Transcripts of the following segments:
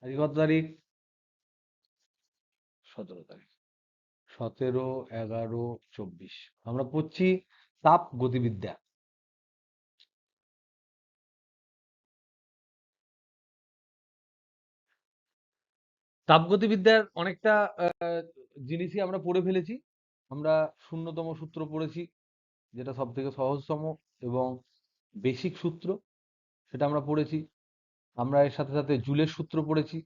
আজকে কত তারিখ? 17 তারিখ। 17, 11, 24 আমরা পড়ছি তাপ গতিবিদ্যা। তাপগতিবিদ্যার অনেকটা জিনিসই আমরা পড়ে ফেলেছি। আমরা 0তম সূত্র পড়েছি, যেটা সব থেকে সহজতম এবং বেসিক সূত্র, সেটা আমরা পড়েছি। আমরা এর সাথে সাথে জুলের সূত্র পড়েছি।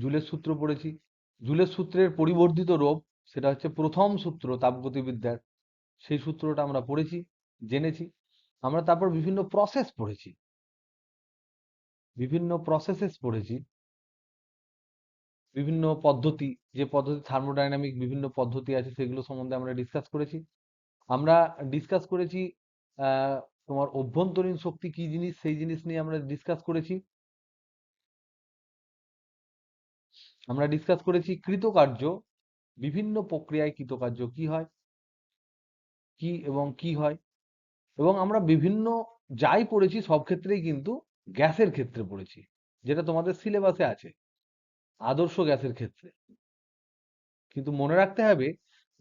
জুলের সূত্র পড়েছি। জুলের সূত্রের পরিবর্ধিত রূপ, সেটা হচ্ছে প্রথম সূত্র তাপগতিবিদ্যার। সেই সূত্রটা আমরা পড়েছি, জেনেছি। আমরা তারপর বিভিন্ন প্রসেস পড়েছি, বিভিন্ন প্রসেসেস পড়েছি, বিভিন্ন পদ্ধতি, যে পদ্ধতি থার্মোডাইনামিক বিভিন্ন পদ্ধতি আছে সেগুলো সম্বন্ধে আমরা ডিসকাস করেছি। আমরা ডিসকাস করেছি তোমার অভ্যন্তরীণ শক্তি কি জিনিস, সেই জিনিস নিয়ে আমরা ডিসকাস করেছি। আমরা ডিসকাস করেছি কৃতকার্য, বিভিন্ন প্রক্রিয়ায় কৃতকার্য কি হয়, কি এবং কি হয়। এবং আমরা বিভিন্ন যাই পড়েছি সব ক্ষেত্রেই কিন্তু গ্যাসের ক্ষেত্রে পড়েছি, যেটা তোমাদের সিলেবাসে আছে, আদর্শ গ্যাসের ক্ষেত্রে। কিন্তু মনে রাখতে হবে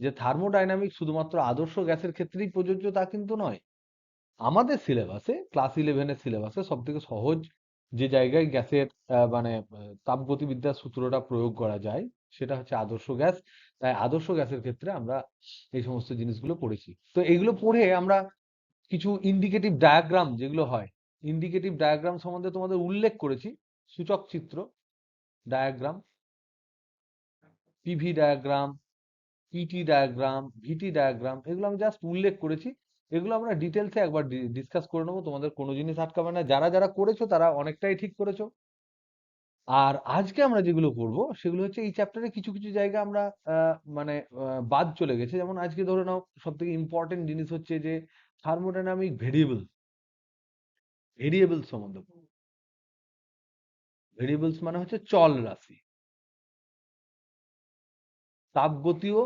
যে থার্মোডাইনামিক শুধুমাত্র আদর্শ গ্যাসের ক্ষেত্রেই প্রযোজ্য তা কিন্তু নয়। আমাদের সিলেবাসে, ক্লাস 11-এর সিলেবাসে সব থেকে সহজ যে জায়গায় গ্যাসের মানে তাপগতিবিদ্যার সূত্রটা প্রয়োগ করা যায় সেটা হচ্ছে আদর্শ গ্যাস। তাই আদর্শ গ্যাসের ক্ষেত্রে আমরা এই সমস্ত জিনিসগুলো পড়েছি। তো এগুলো পড়ে আমরা কিছু ইন্ডিকেটিভ ডায়াগ্রাম যেগুলো হয়, ইন্ডিকেটিভ ডায়াগ্রাম সম্বন্ধে তোমাদের উল্লেখ করেছি। সূচক চিত্র diagram, PV diagram, PT diagram, VT diagram, এগুলো আমি জাস্ট উল্লেখ করেছি। এগুলো আমরা ডিটেলসে একবার ডিসকাস করে নেবো, তোমাদের কোনো জিনিস আটকাবে না। যারা যারা করেছো তারা অনেকটাই ঠিক করেছো। আর আজকে আমরা যেগুলো করব সেগুলো হচ্ছে এই চ্যাপ্টারে কিছু কিছু জায়গা আমরা মানে বাদ চলে গেছে। যেমন আজকে ধরে নাও সব থেকে ইম্পর্টেন্ট জিনিস হচ্ছে যে থার্মোডাইনামিক ভেরিয়েবলস সম্বন্ধে পড়বো। ভেরিয়েবলস মানে হচ্ছে চল রাশি, তাপগতীয়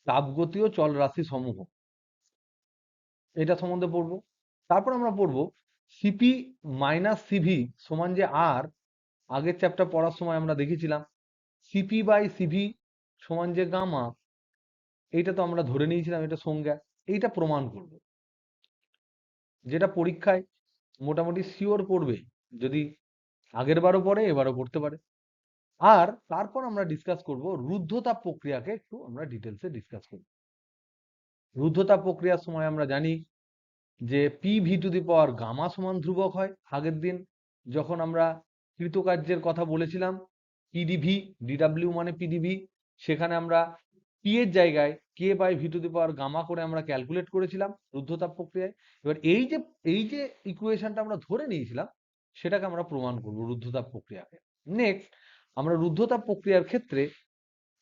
তাপগতীয় চল রাশি সমূহ, এটা সম্বন্ধে পড়বো। তারপর আমরা পড়বো সিপি মাইনাস সিভি সমান যে আর, আগের চ্যাপ্টার পড়ার সময় আমরা দেখেছিলাম সিপি বাই সিভি সমান যে গামা, এইটা তো আমরা ধরে নিয়েছিলাম এটা সংজ্ঞা। এইটা প্রমাণ করব, যেটা পরীক্ষায় মোটামুটি শিওর পড়বে, যদি আগের বারও পড়ে এবারও পড়তে পারে। আর তারপর আমরা ডিসকাস করব রুদ্ধতাপ প্রক্রিয়াকে, একটু আমরা ডিটেলসে ডিসকাস করব। রুদ্ধতাপ প্রক্রিয়ার সময় আমরা জানি যে P V to the power gamma সমান ধ্রুবক হয়। আগের দিন যখন আমরা কৃতকার্যের কথা বলেছিলাম, পিডিভি, ডিডাব্লিউ মানে পিডিভি, সেখানে আমরা পি এর জায়গায় K by V to the power gamma করে আমরা ক্যালকুলেট করেছিলাম রুদ্ধতাপ প্রক্রিয়ায়। এবার এই যে ইকুয়েশনটা আমরা ধরে নিয়েছিলাম, সেটাকে আমরা প্রমাণ করব রুদ্ধতাপ প্রক্রিয়াকে। নেক্সট আমরা রুদ্ধতাপ প্রক্রিয়ার ক্ষেত্রে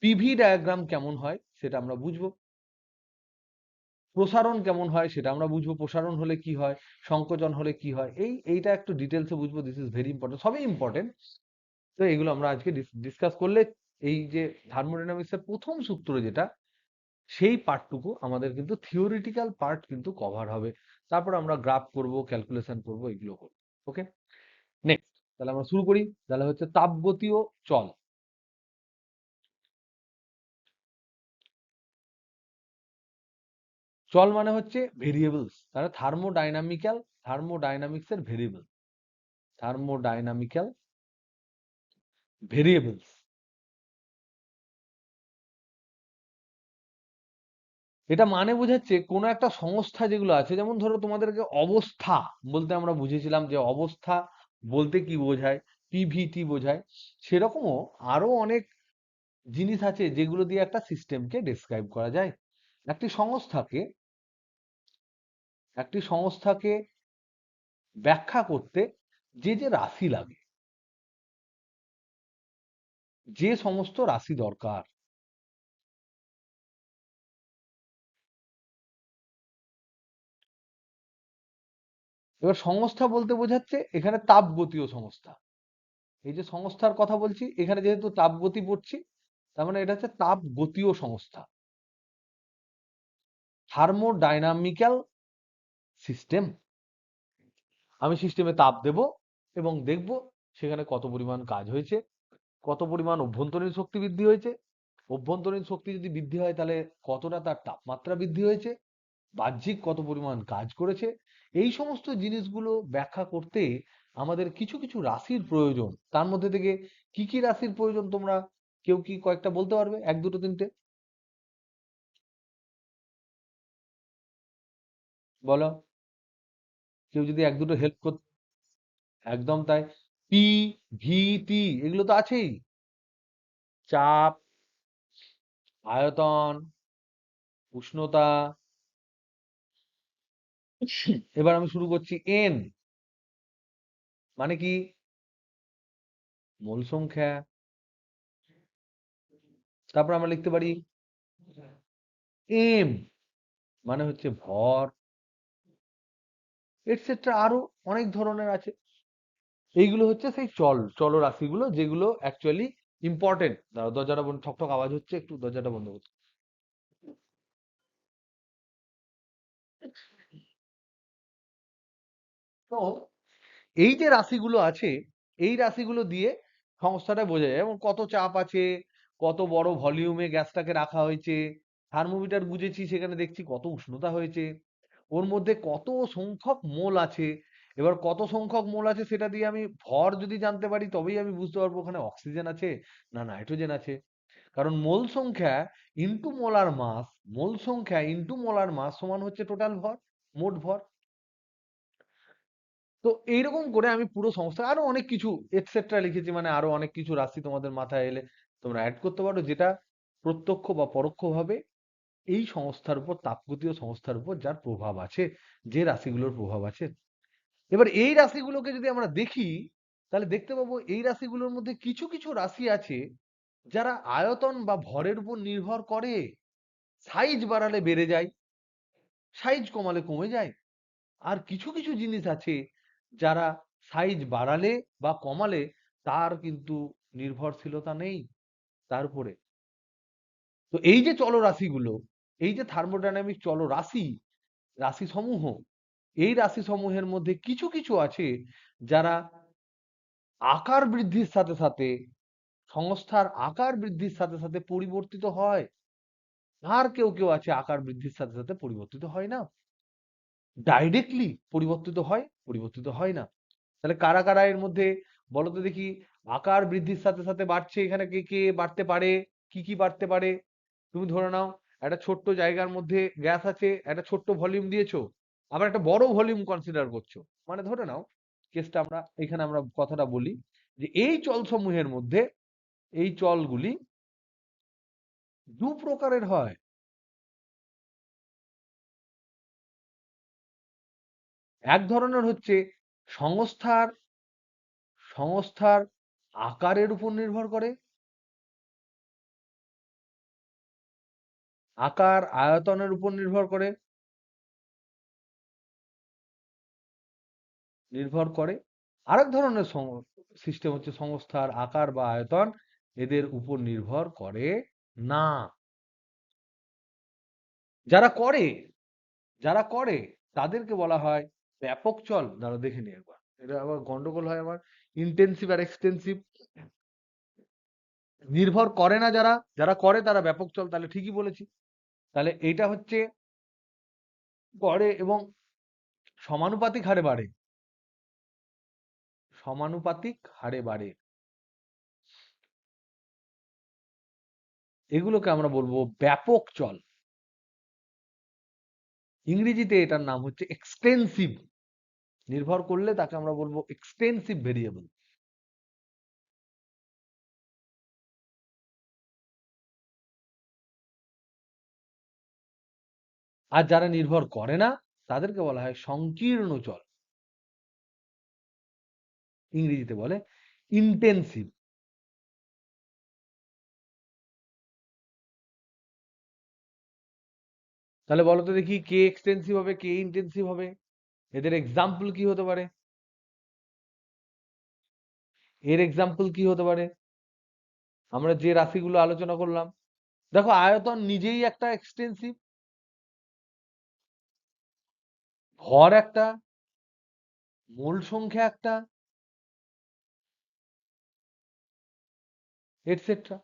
পিভি ডায়াগ্রাম কেমন হয় সেটা আমরা বুঝবো, প্রসারণ কেমন হয় সেটা আমরা বুঝবো, প্রসারণ হলে কি হয়, সংকোচন হলে কি হয়, এইটা একটু ডিটেলসে বুঝবো। দিস ইজ ভেরি ইম্পর্টেন্ট, সবই ইম্পর্টেন্ট। তো এগুলো আমরা আজকে ডিসকাস করলে এই যে থার্মোডাইনামিক্সের প্রথম সূত্র যেটা, সেই পার্টটুকু আমাদের কিন্তু থিওরিটিক্যাল পার্ট কিন্তু কভার হবে। তারপর আমরা গ্রাফ করব, ক্যালকুলেশন করব, এগুলো করব। ওকে, নেক্সট তাহলে আমরা শুরু করি। তাহলে হচ্ছে তাপগতীয় চল। চল মানে হচ্ছে ভেরিয়েবলস, তাহলে থার্মোডাইনামিক্সের ভেরিয়েবল, থার্মোডাইনামিক্যাল ভেরিয়েবলস। এটা মানে বোঝাচ্ছে কোনো একটা সংস্থা যেগুলো আছে, যেমন ধরো তোমাদেরকে অবস্থা বলতে আমরা বুঝেছিলাম যে অবস্থা বলতে কি বোঝায়, পিভিটি বোঝায়। সেরকমও আরো অনেক জিনিস আছে যেগুলো দিয়ে একটা সিস্টেমকে ডেসক্রাইব করা যায়। একটি সংস্থাকে একটি সংস্থাকে ব্যাখ্যা করতে যে যে রাশি লাগে, যে সমস্ত রাশি দরকার, এবার সংস্থা বলতে বোঝাচ্ছে এখানে তাপগতীয় সংস্থা। এই যে সংস্থার কথা বলছি, এখানে যেহেতু তাপগতি পড়ছি, তার মানে এটা হচ্ছে তাপগতীয় সংস্থা, থার্মোডাইনামিক্যাল সিস্টেম। আমি সিস্টেমে তাপ দেব এবং দেখব সেখানে কত পরিমাণ কাজ হয়েছে, কত পরিমাণ অভ্যন্তরীণ শক্তি বৃদ্ধি হয়েছে। অভ্যন্তরীণ শক্তি যদি বৃদ্ধি হয় তাহলে কতটা তার তাপমাত্রা বৃদ্ধি হয়েছে, বাহ্যিক কত পরিমাণ কাজ করেছে। এই সমস্ত জিনিসগুলো ব্যাখ্যা করতে আমাদের কিছু কিছু রাশির প্রয়োজন। তার মধ্যে থেকে কি কি রাশির প্রয়োজন তোমরা কেউ কি কয়েকটা বলতে পারবে? এক দুটো তিনটে বলো। কেউ যদি এক দুটো হেল্প করতে। একদম তাই। পি, ভি, টি এগুলো তো আছেই। চাপ, আয়তন, উষ্ণতা। এবার আমি শুরু করছি। এন মানে কি? মোল সংখ্যা। তারপর আমরা লিখতে পারি এম মানে হচ্ছে ভর, এটসেট্রা আরো অনেক ধরনের আছে। এইগুলো হচ্ছে সেই চলরাশিগুলো যেগুলো অ্যাকচুয়ালি ইম্পর্টেন্ট। দরজাটা বন্ধ, ঠকঠক আওয়াজ হচ্ছে, একটু দরজাটা বন্ধ করতে। তো এই যে রাশিগুলো আছে, এই রাশিগুলো দিয়ে সংস্থাটা বোঝা যায়। এবং কত চাপ আছে, কত বড় ভলিউমে গ্যাসটাকে রাখা হয়েছে। থার্মোমিটার বুঝেছি, সেখানে দেখছি কত উষ্ণতা হয়েছে, ওর মধ্যে কত সংখ্যক মোল আছে। এবার কত সংখ্যক মোল আছে সেটা দিয়ে আমি ভর যদি জানতে পারি তবেই আমি বুঝতে পারবো ওখানে অক্সিজেন আছে না নাইট্রোজেন আছে। কারণ মোল সংখ্যা ইনটু মোলার মাস, মোল সংখ্যা ইনটু মোলার মাস সমান হচ্ছে টোটাল ভর, মোট ভর। তো এইরকম করে আমি পুরো সংস্থা আরো অনেক কিছু এটসেট্রা লিখেছি, মানে আরো অনেক কিছু রাশি তোমাদের মাথায় এলে তোমরা অ্যাড করতে পারো, যেটা প্রত্যক্ষ বা পরোক্ষভাবে এই সংস্থার উপর, তাপগতীয় সংস্থার উপর যার প্রভাব আছে, যে রাশিগুলোর প্রভাব আছে। এবার এই রাশিগুলোকে যদি আমরা দেখি তাহলে দেখতে পাবো এই রাশিগুলোর মধ্যে কিছু কিছু রাশি আছে যারা আয়তন বা ভরের উপর নির্ভর করে। সাইজ বাড়ালে বেড়ে যায়, সাইজ কমালে কমে যায়। আর কিছু কিছু জিনিস আছে যারা সাইজ বাড়ালে বা কমালে তার কিন্তু নির্ভরশীলতা নেই তার উপরে। তো এই যে চলরাশিগুলো, এই যে থার্মোডাইনামিক চলরাশি, রাশি সমূহ, এই রাশি সমূহের মধ্যে কিছু কিছু আছে যারা আকার বৃদ্ধির সাথে সাথে, সংস্থার আকার বৃদ্ধির সাথে সাথে পরিবর্তিত হয়। আর কেউ কেউ আছে আকার বৃদ্ধির সাথে সাথে পরিবর্তিত হয় না, ডাইরেক্টলি পরিবর্তিত হয়, পরিবর্তিত হয় না। তাহলে কারা কারা এর মধ্যে বলো তো দেখি? আকার বৃদ্ধির সাথে সাথে বাড়ছে, এখানে কে কে বাড়তে পারে? কি কি বাড়তে পারে? তুমি ধরে নাও একটা ছোট্ট জায়গার মধ্যে গ্যাস আছে, একটা ছোট্ট ভলিউম দিয়েছো, আবার একটা বড় ভলিউম কনসিডার করছো। মানে ধরে নাও কেসটা আমরা এখানে আমরা কথাটা বলি যে এই চল সমূহের মধ্যে এই চলগুলি দু প্রকারের হয়। এক ধরনের হচ্ছে সংস্থার সংস্থার আকারের উপর নির্ভর করে, আকার আয়তনের উপর নির্ভর করে, নির্ভর করে। আরেক ধরনের সিস্টেম হচ্ছে সংস্থার আকার বা আয়তন এদের উপর নির্ভর করে না। যারা করে, যারা করে তাদেরকে বলা হয় ব্যাপক চল। দাঁড়া দেখে নি একবার, এটা আবার গন্ডগোল হয় আবার। ইন্টেন্সিভ আর এক্সটেন্সিভ। নির্ভর করে না যারা, যারা করে তারা ব্যাপক চল, তাহলে ঠিকই বলেছি। তাহলে এইটা হচ্ছে করে এবং সমানুপাতিক হারে বাড়ে, সমানুপাতিক হারে বাড়ে। এগুলোকে আমরা বলবো ব্যাপক চল। ইংরেজিতে এটার নাম হচ্ছে এক্সটেন্সিভ। নির্ভর করলে তাকে আমরা বলবো এক্সটেন্সিভ ভেরিয়েবল। আর যারা নির্ভর করে না তাদেরকে বলা হয় সংকীর্ণ চল, ইংরেজিতে বলে ইন্টেন্সিভ। তাহলে বলো তো দেখি কে এক্সটেন্সিভ হবে, কে ইন্টেন্সিভ হবে? এদের এক্সাম্পল কি হতে পারে? এর এক্সাম্পল কি হতে পারে? আমরা যে রাশিগুলো আলোচনা করলাম, দেখো আয়তন নিজেই একটা এক্সটেন্সিভ, ভর একটা, মোল সংখ্যা একটা, এটসেট্রা।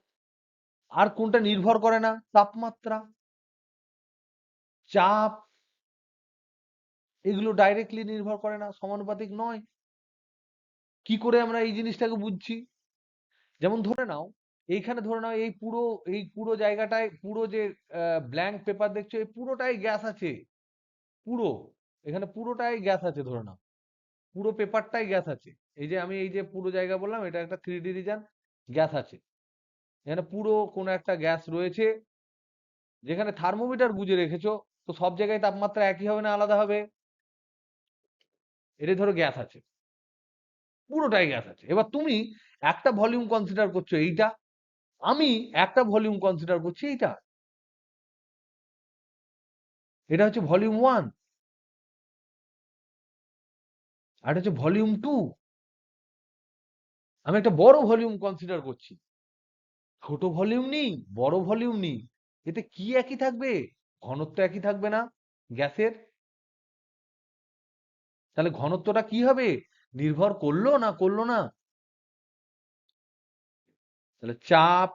আর কোনটা নির্ভর করে না? তাপমাত্রা, চাপ, এগুলো ডাইরেক্টলি নির্ভর করে না, সমানুপাতিক নয়। কি করে আমরা এই জিনিসটাকে বুঝছি? যেমন ধরে নাও, এইখানে ধরে নাও এই পুরো জায়গাটায়, পুরো যে ব্ল্যাঙ্ক পেপার দেখছো, এই পুরোটাই গ্যাস আছে। পুরো, এখানে পুরোটাই গ্যাস আছে ধরে নাও, পুরো পেপারটাই গ্যাস আছে। এই যে পুরো জায়গা বললাম, এটা একটা 3D রিজন, গ্যাস আছে। এখানে পুরো কোনো একটা গ্যাস রয়েছে। যেখানে থার্মোমিটার গুঁজে রেখেছো, তো সব জায়গায় তাপমাত্রা একই হবে না আলাদা হবে? এটা ধরো গ্যাস আছে, পুরোটাই গ্যাস আছে। এবার তুমি একটা ভলিউম কনসিডার করছো এইটা, আমি একটা ভলিউম কনসিডার করছি এইটা। এটা হচ্ছে ভলিউম 1, আর এটা হচ্ছে ভলিউম 2। আমি একটা বড় ভলিউম কনসিডার করছি। ছোট ভলিউম নিই, বড় ভলিউম নিই, এতে কি একই থাকবে? ঘনত্ব একই থাকবে না গ্যাসের? তাহলে ঘনত্বটা কি হবে? নির্ভর করলো না করলো না? তাহলে চাপ,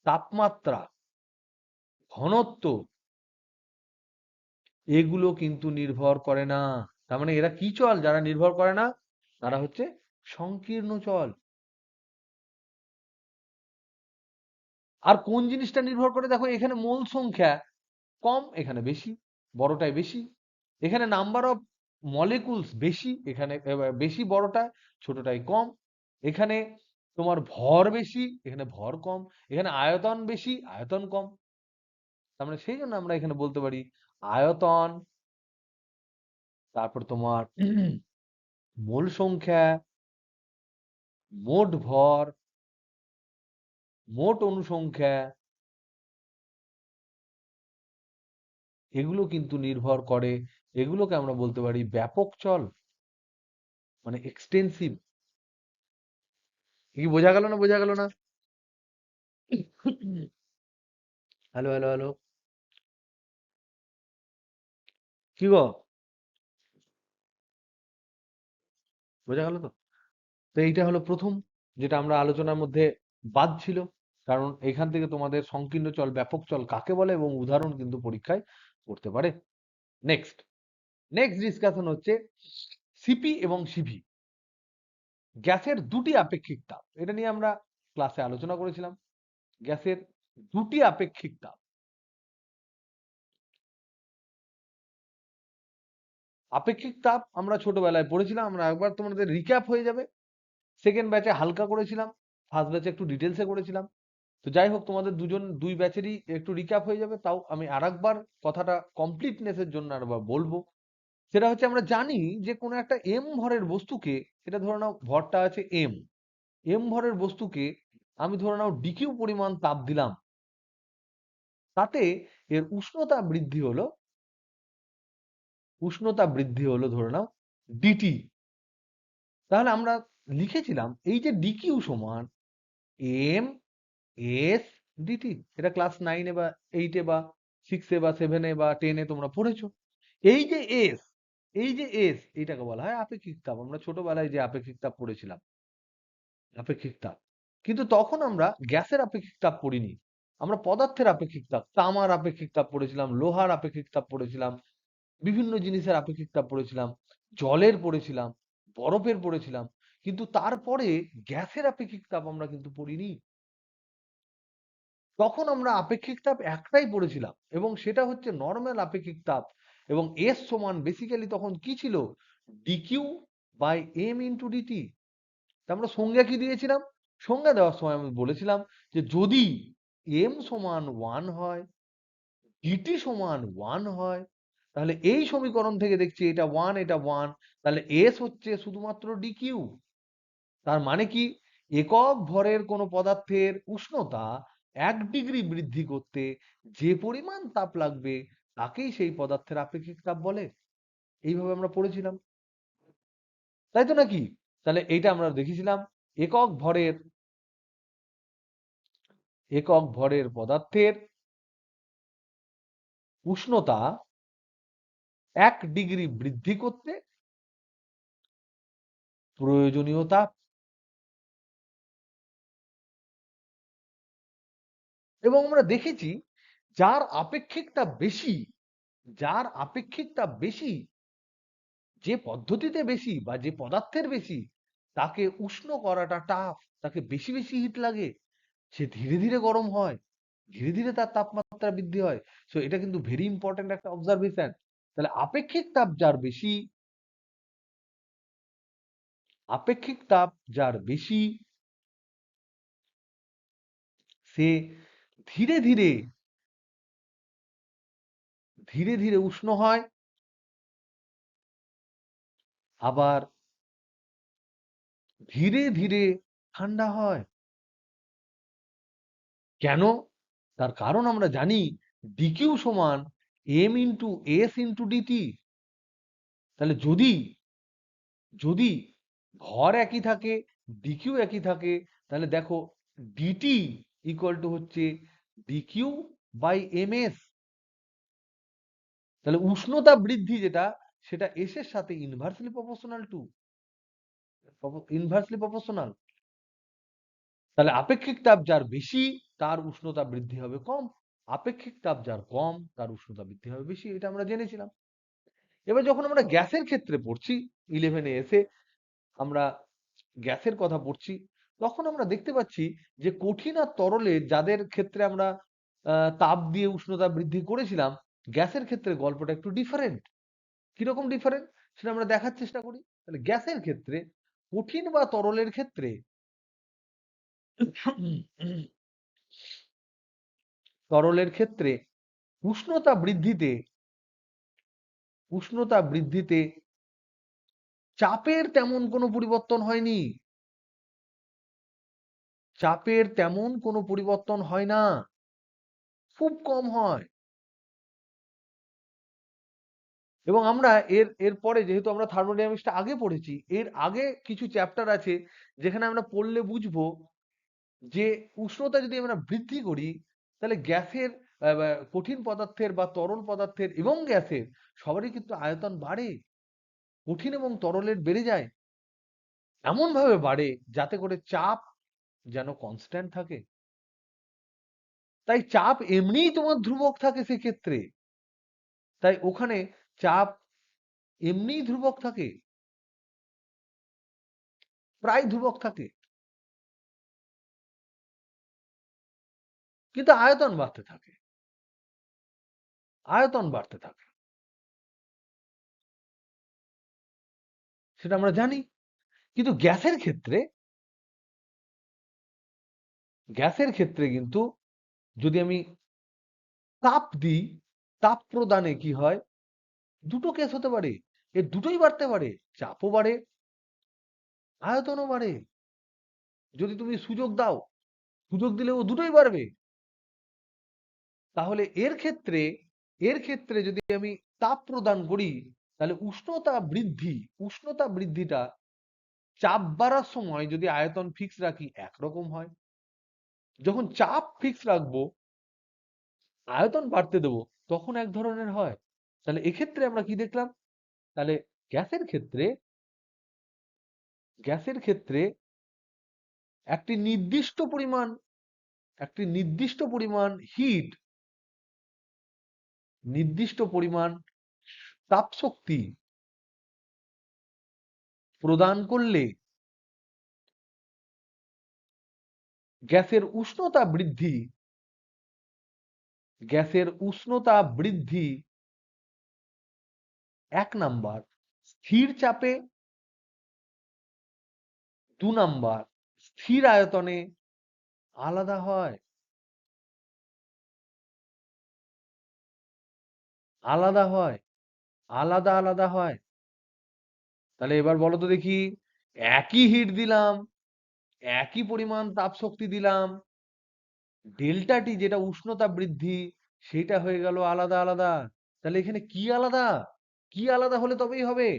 তাপমাত্রা, ঘনত্ব, এগুলো কিন্তু নির্ভর করে না। তার মানে এরা কি চল? যারা নির্ভর করে না তারা হচ্ছে সংকীর্ণ চল। আর কোন জিনিসটা নির্ভর করে? দেখো, এখানে মোল সংখ্যা কম, এখানে বেশি, বড়টাই বেশি। এখানে নাম্বার অফ মলিকুলস বেশি, এখানে বেশি বড়টায়, ছোটটাই কম। এখানে তোমার ভর বেশি, এখানে ভর কম। এখানে আয়তন বেশি, আয়তন কম। তার মানে সেই জন্য আমরা এখানে বলতে পারি আয়তন, তারপর তোমার মোল সংখ্যা, মোট ভর, মোট অনুসংখ্যা, এগুলো কিন্তু নির্ভর করে। এগুলোকে আমরা বলতে পারি ব্যাপক চল, মানে এক্সটেন্সিভ। কি বোঝা গেল না? বোঝা গেল না? Hello, hello, hello. কি গো, বোঝা গেল তো? তো এইটা হলো প্রথম, যেটা আমরা আলোচনার মধ্যে বাদ ছিল। কারণ এখান থেকে তোমাদের সংকীর্ণ চল, ব্যাপক চল কাকে বলে এবং উদাহরণ কিন্তু পরীক্ষায় করতে পারে। নেক্সট, নেক্সট ডিসকাশন হচ্ছে সিপি এবং সিভি, গ্যাসের দুটি আপেক্ষিক তাপ। এটা নিয়ে আমরা ক্লাসে আলোচনা করেছিলাম। গ্যাসের দুটি আপেক্ষিক তাপ। আপেক্ষিক তাপ আমরা ছোটবেলায় পড়েছিলাম, আমরা একবার তোমাদের রিক্যাপ হয়ে যাবে। সেকেন্ড ব্যাচে হালকা করেছিলাম, ফার্স্ট ব্যাচে একটু ডিটেলসে করেছিলাম। তো যাই হোক, তোমাদের দুই ব্যাচেরই একটু রিক্যাপ হয়ে যাবে। তাও আমি আরেকবার কথাটা কমপ্লিটনেসের জন্য আরেকবার বলবো। সেটা হচ্ছে, আমরা জানি যে কোনো একটা এম ভরের বস্তুকে, এটা ধরে নাও ভরটা আছে এম, এম ভরের বস্তুকে আমি ধরে নাও ডিকিউ পরিমাণ তাপ দিলাম, তাতে এর উষ্ণতা বৃদ্ধি হলো ধরে নাও ডিটি। তাহলে আমরা লিখেছিলাম এই যে ডিকিউ সমান এম এস ডিটি। এটা ক্লাস 9-এ বা 8-এ বা 6-এ বা 7-এ বা 10-এ তোমরা পড়েছো। এই যে এস, এই যে এস, এইটাকে বলা হয় আপেক্ষিক তাপ। আমরা ছোটবেলায় যে আপেক্ষিক তাপ পড়েছিলাম, আপেক্ষিক তাপ। কিন্তু তখন আমরা গ্যাসের আপেক্ষিক তাপ পড়িনি, আমরা পদার্থের আপেক্ষিক তাপ, তামার আপেক্ষিক তাপ পড়েছিলাম, লোহার আপেক্ষিক তাপ পড়েছিলাম, বিভিন্ন জিনিসের আপেক্ষিক তাপ পড়েছিলাম, জলের পড়েছিলাম, বরফের পড়েছিলাম। কিন্তু তারপরে গ্যাসের আপেক্ষিক তাপ আমরা কিন্তু পড়িনি। তখন আমরা আপেক্ষিক তাপ একটাই পড়েছিলাম, এবং সেটা হচ্ছে নরমাল আপেক্ষিক তাপ। এবং এস সমান বেসিক্যালি তখন কি ছিল? DQ by M into dT. আমরা সংজ্ঞা কি দিয়েছিলাম? সংজ্ঞা দেওয়ার সময় আমি বলেছিলাম যে যদি এম সমান 1 হয়, ডিটি সমান 1 হয়, তাহলে এই সমীকরণ থেকে দেখছি এটা 1, এটা 1, তাহলে এস হচ্ছে শুধুমাত্র ডিকিউ। তার মানে কি? একক ভরের কোনো পদার্থের উষ্ণতা 1 ডিগ্রি বৃদ্ধি করতে যে পরিমাণ তাপ লাগবে, তাকেই সেই পদার্থের আপেক্ষিক তাপ বলে। এইভাবে আমরা পড়েছিলাম, তাই তো নাকি? তাহলে এইটা আমরা দেখেছিলাম, একক ভরের, একক ভরের পদার্থের উষ্ণতা 1 ডিগ্রি বৃদ্ধি করতে প্রয়োজনীয় তাপ। এবং আমরা দেখেছি যার আপেক্ষিক তাপ বেশি, যার আপেক্ষিক তাপ বেশি, যে পদ্ধতিতে বেশি বা যে পদার্থের বেশি, তাকে উষ্ণ করাটা টাফ, তাকে বেশি বেশি হিট লাগে, সে ধীরে ধীরে গরম হয়, ধীরে ধীরে তার তাপমাত্রা বৃদ্ধি হয়। সো এটা কিন্তু ভেরি ইম্পর্টেন্ট একটা অবজারভেশন। তাহলে আপেক্ষিক তাপ যার বেশি, আপেক্ষিক তাপ যার বেশি, সে ধীরে ধীরে ধীরে ধীরে উষ্ণ হয়, আবার ধীরে ধীরে ঠান্ডা হয়। কেন? তার কারণ আমরা জানি ডিকিউ সমান M into S into dT. তাহলে যদি যদি ভর একই থাকে, ডিকিউ একই থাকে, তাহলে দেখো ডিটি ইকুয়াল টু হচ্ছে ডিকিউ বাই এম এস। তাহলে উষ্ণতা বৃদ্ধি যেটা, সেটা এস এর সাথে inversely proportional to, inversely proportional. তাহলে আপেক্ষিক তাপ যার বেশি, তার উষ্ণতা বৃদ্ধি হবে কম, আপেক্ষিক তাপ যার কম, তার উষ্ণতা বৃদ্ধি হবে বেশি। এটা আমরা জেনেছিলাম। এবার যখন আমরা গ্যাসের ক্ষেত্রে পড়ছি, 11-এ এসে আমরা গ্যাসের কথা পড়ছি, তখন আমরা দেখতে পাচ্ছি যে কঠিন আর তরলে যাদের ক্ষেত্রে আমরা তাপ দিয়ে উষ্ণতা বৃদ্ধি করেছিলাম, গ্যাসের ক্ষেত্রে গল্পটা একটু ডিফারেন্ট। কিরকম ডিফারেন্ট সেটা আমরা দেখার চেষ্টা করি। তাহলে গ্যাসের ক্ষেত্রে, কঠিন বা তরলের ক্ষেত্রে তরলের ক্ষেত্রে উষ্ণতা বৃদ্ধিতে, উষ্ণতা বৃদ্ধিতে চাপের তেমন কোনো পরিবর্তন হয়নি, চাপের তেমন কোনো পরিবর্তন হয় না, খুব কম হয়। এবং আমরা এরপরে যেহেতু আমরা থার্মোডাইনামিক্সটা আগে পড়েছি, এর আগে কিছু চ্যাপ্টার আছে যেখানে আমরা পড়লে বুঝবো যে উষ্ণতা যদি আমরা বৃদ্ধি করি, তাহলে গ্যাসের, কঠিন পদার্থের বা তরল পদার্থের এবং গ্যাসের সবারই কিন্তু আয়তন বাড়ে, কঠিন এবং তরলের বেড়ে যায়, এমন ভাবে বাড়ে যাতে করে চাপ যেন কনস্ট্যান্ট থাকে। তাই চাপ এমনিই তোমার ধ্রুবক থাকে সেক্ষেত্রে, তাই ওখানে চাপ এমনিই ধ্রুবক থাকে, প্রায় ধ্রুবক থাকে, কিন্তু আয়তন বাড়তে থাকে, আয়তন বাড়তে থাকে, সেটা আমরা জানি। কিন্তু গ্যাসের ক্ষেত্রে, গ্যাসের ক্ষেত্রে কিন্তু যদি আমি তাপ দিই, তাপ প্রদানে কি হয়, দুটো কেস হতে পারে, এর দুটোই বাড়তে পারে, চাপও বাড়ে, আয়তনও বাড়ে। যদি তুমি সুযোগ দাও, সুযোগ দিলে ও দুটোই বাড়বে। তাহলে এর ক্ষেত্রে যদি আমি তাপ প্রদান করি, তাহলে উষ্ণতা বৃদ্ধি, উষ্ণতা বৃদ্ধিটা চাপ বাড়ার সময় যদি আয়তন ফিক্স রাখি একরকম হয়, যখন চাপ ফিক্স রাখবো, আয়তন বাড়তে দেবো, তখন এক ধরনের হয়। তাহলে এক্ষেত্রে আমরা কি দেখলাম, তাহলে গ্যাসের ক্ষেত্রে, গ্যাসের ক্ষেত্রে একটি নির্দিষ্ট পরিমাণ, একটি নির্দিষ্ট পরিমাণ হিট, নির্দিষ্ট পরিমাণ তাপ শক্তি প্রদান করলে গ্যাসের উষ্ণতা বৃদ্ধি, গ্যাসের উষ্ণতা বৃদ্ধি 1 নাম্বার স্থির চাপে, 2 নাম্বার স্থির আয়তনে আলাদা হয়, আলাদা হয়, আলাদা আলাদা হয়। তাহলে এবার বলো তো দেখি, একই হিট দিলাম, একই পরিমাণ তাপ শক্তি দিলাম, ডেল্টা টি যেটা উষ্ণতা বৃদ্ধি, সেটা হয়ে গেল আলাদা আলাদা। তাহলে এখানে কি আলাদা, কি আলাদা হলে তবেই হবে?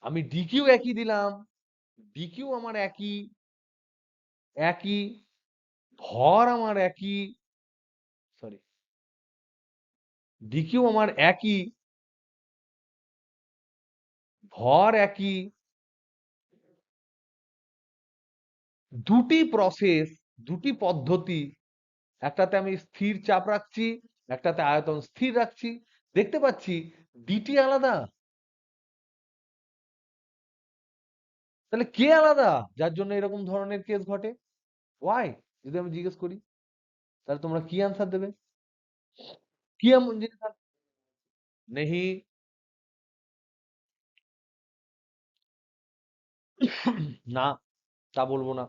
আমি ডিকিউ একই দিলাম, ডিকিউ আমার একই, একই ভর আমার একই, সরি, ডিকিউ আমার একই, ভর একই, দুটি প্রসেস, দুটি পদ্ধতি, একটাতে আমি স্থির চাপ রাখছি, একটাতে আয়তন স্থির রাখছি, দেখতে পাচ্ছি ডিটি আলাদা। তাহলে কে আলাদা যার জন্য এরকম ধরনের কেস ঘটে? ওয়াই? যদি আমি জিজ্ঞেস করি, তাহলে তোমরা কি আনসার দেবে? কি এমন জিনিস নেহি? না, তা বলবো না।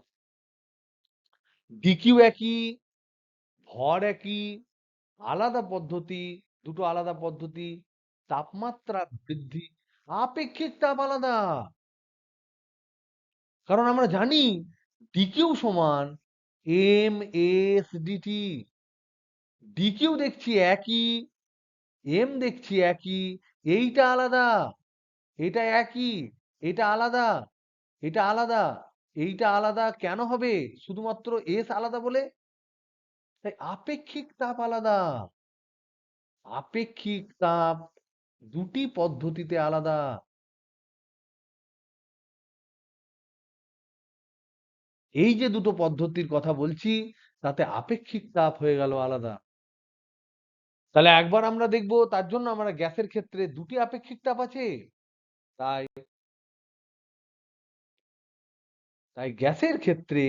ডিকিউ একই, ভর একই, আলাদা পদ্ধতি, দুটো আলাদা পদ্ধতি, তাপমাত্রা বৃদ্ধি, আপেক্ষিক তাপ আলাদা। কারণ আমরা জানি ডিকিউ সমান এম এস ডিটি। ডিকিউ দেখছি একই, এম দেখছি একই, এইটা আলাদা, এটা একই, এটা আলাদা, এটা আলাদা, এইটা আলাদা কেন হবে? শুধুমাত্র এস আলাদা বলে। তাই আপেক্ষিক তাপ আলাদা। আপেক্ষিক তাপ দুটি পদ্ধতিতে আলাদা। এই যে দুটো পদ্ধতির কথা বলছি, তাতে আপেক্ষিক তাপ হয়ে গেল আলাদা। তাহলে একবার আমরা দেখব, তার জন্য আমরা গ্যাসের ক্ষেত্রে দুটি আপেক্ষিক তাপ আছে। তাই তাই গ্যাসের ক্ষেত্রে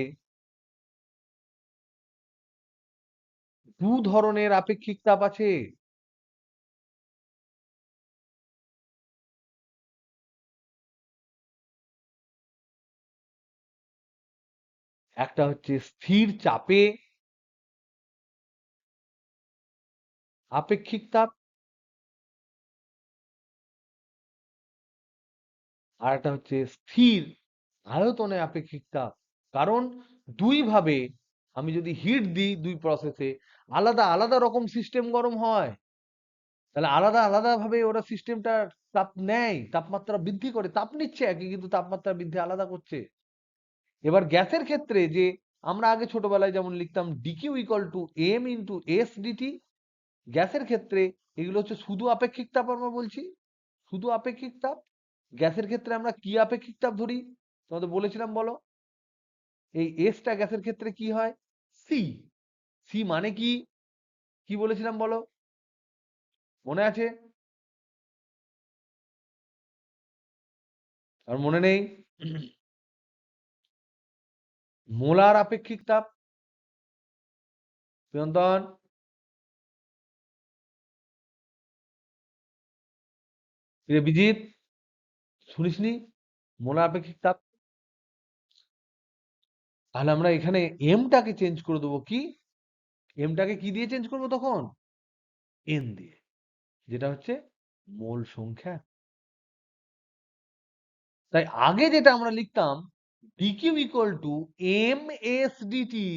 দু ধরনের আপেক্ষিক তাপ আছে। একটা হচ্ছে স্থির চাপে আপেক্ষিক তাপ, আর একটা হচ্ছে স্থির আয়তনে আপেক্ষিক তাপ। কারণ দুই ভাবে আমি যদি হিট দিই দুই প্রসেসে, আলাদা আলাদা রকম সিস্টেম গরম হয়। তাহলে আলাদা আলাদা ভাবে ওরা সিস্টেমটা তাপ নেয়, তাপমাত্রা বৃদ্ধি করে, তাপ নিচ্ছে একই কিন্তু তাপমাত্রা বৃদ্ধি আলাদা করছে। এবার গ্যাসের ক্ষেত্রে যে আমরা আগে ছোটবেলায় যেমন লিখতাম dQ equal to M into S dT, গ্যাসের ক্ষেত্রে এগুলো হচ্ছে শুধু আপেক্ষিক তাপ। আমরা বলছি শুধু আপেক্ষিক তাপ। গ্যাসের ক্ষেত্রে আমরা কি আপেক্ষিক তাপ ধরি? তোমাদের বলেছিলাম, বলো। এই এসটা গ্যাসের ক্ষেত্রে কি হয়? সি। সি মানে কি? কি বলেছিলাম বলো, মনে আছে? আর মনে নেই? মোলার আপেক্ষিক তাপ। প্রিয়ন্তন, বিজিৎ, শুনিসনি মোলার আপেক্ষিক তাপ? তাহলে আমরা এখানে এমটাকে চেঞ্জ করে দেবো কি? এমটাকে কি দিয়ে চেঞ্জ করবো তখন? এন দিয়ে, যেটা হচ্ছে মোল সংখ্যা। তাই আগে যেটা আমরা লিখতাম dQ equal to M S dT,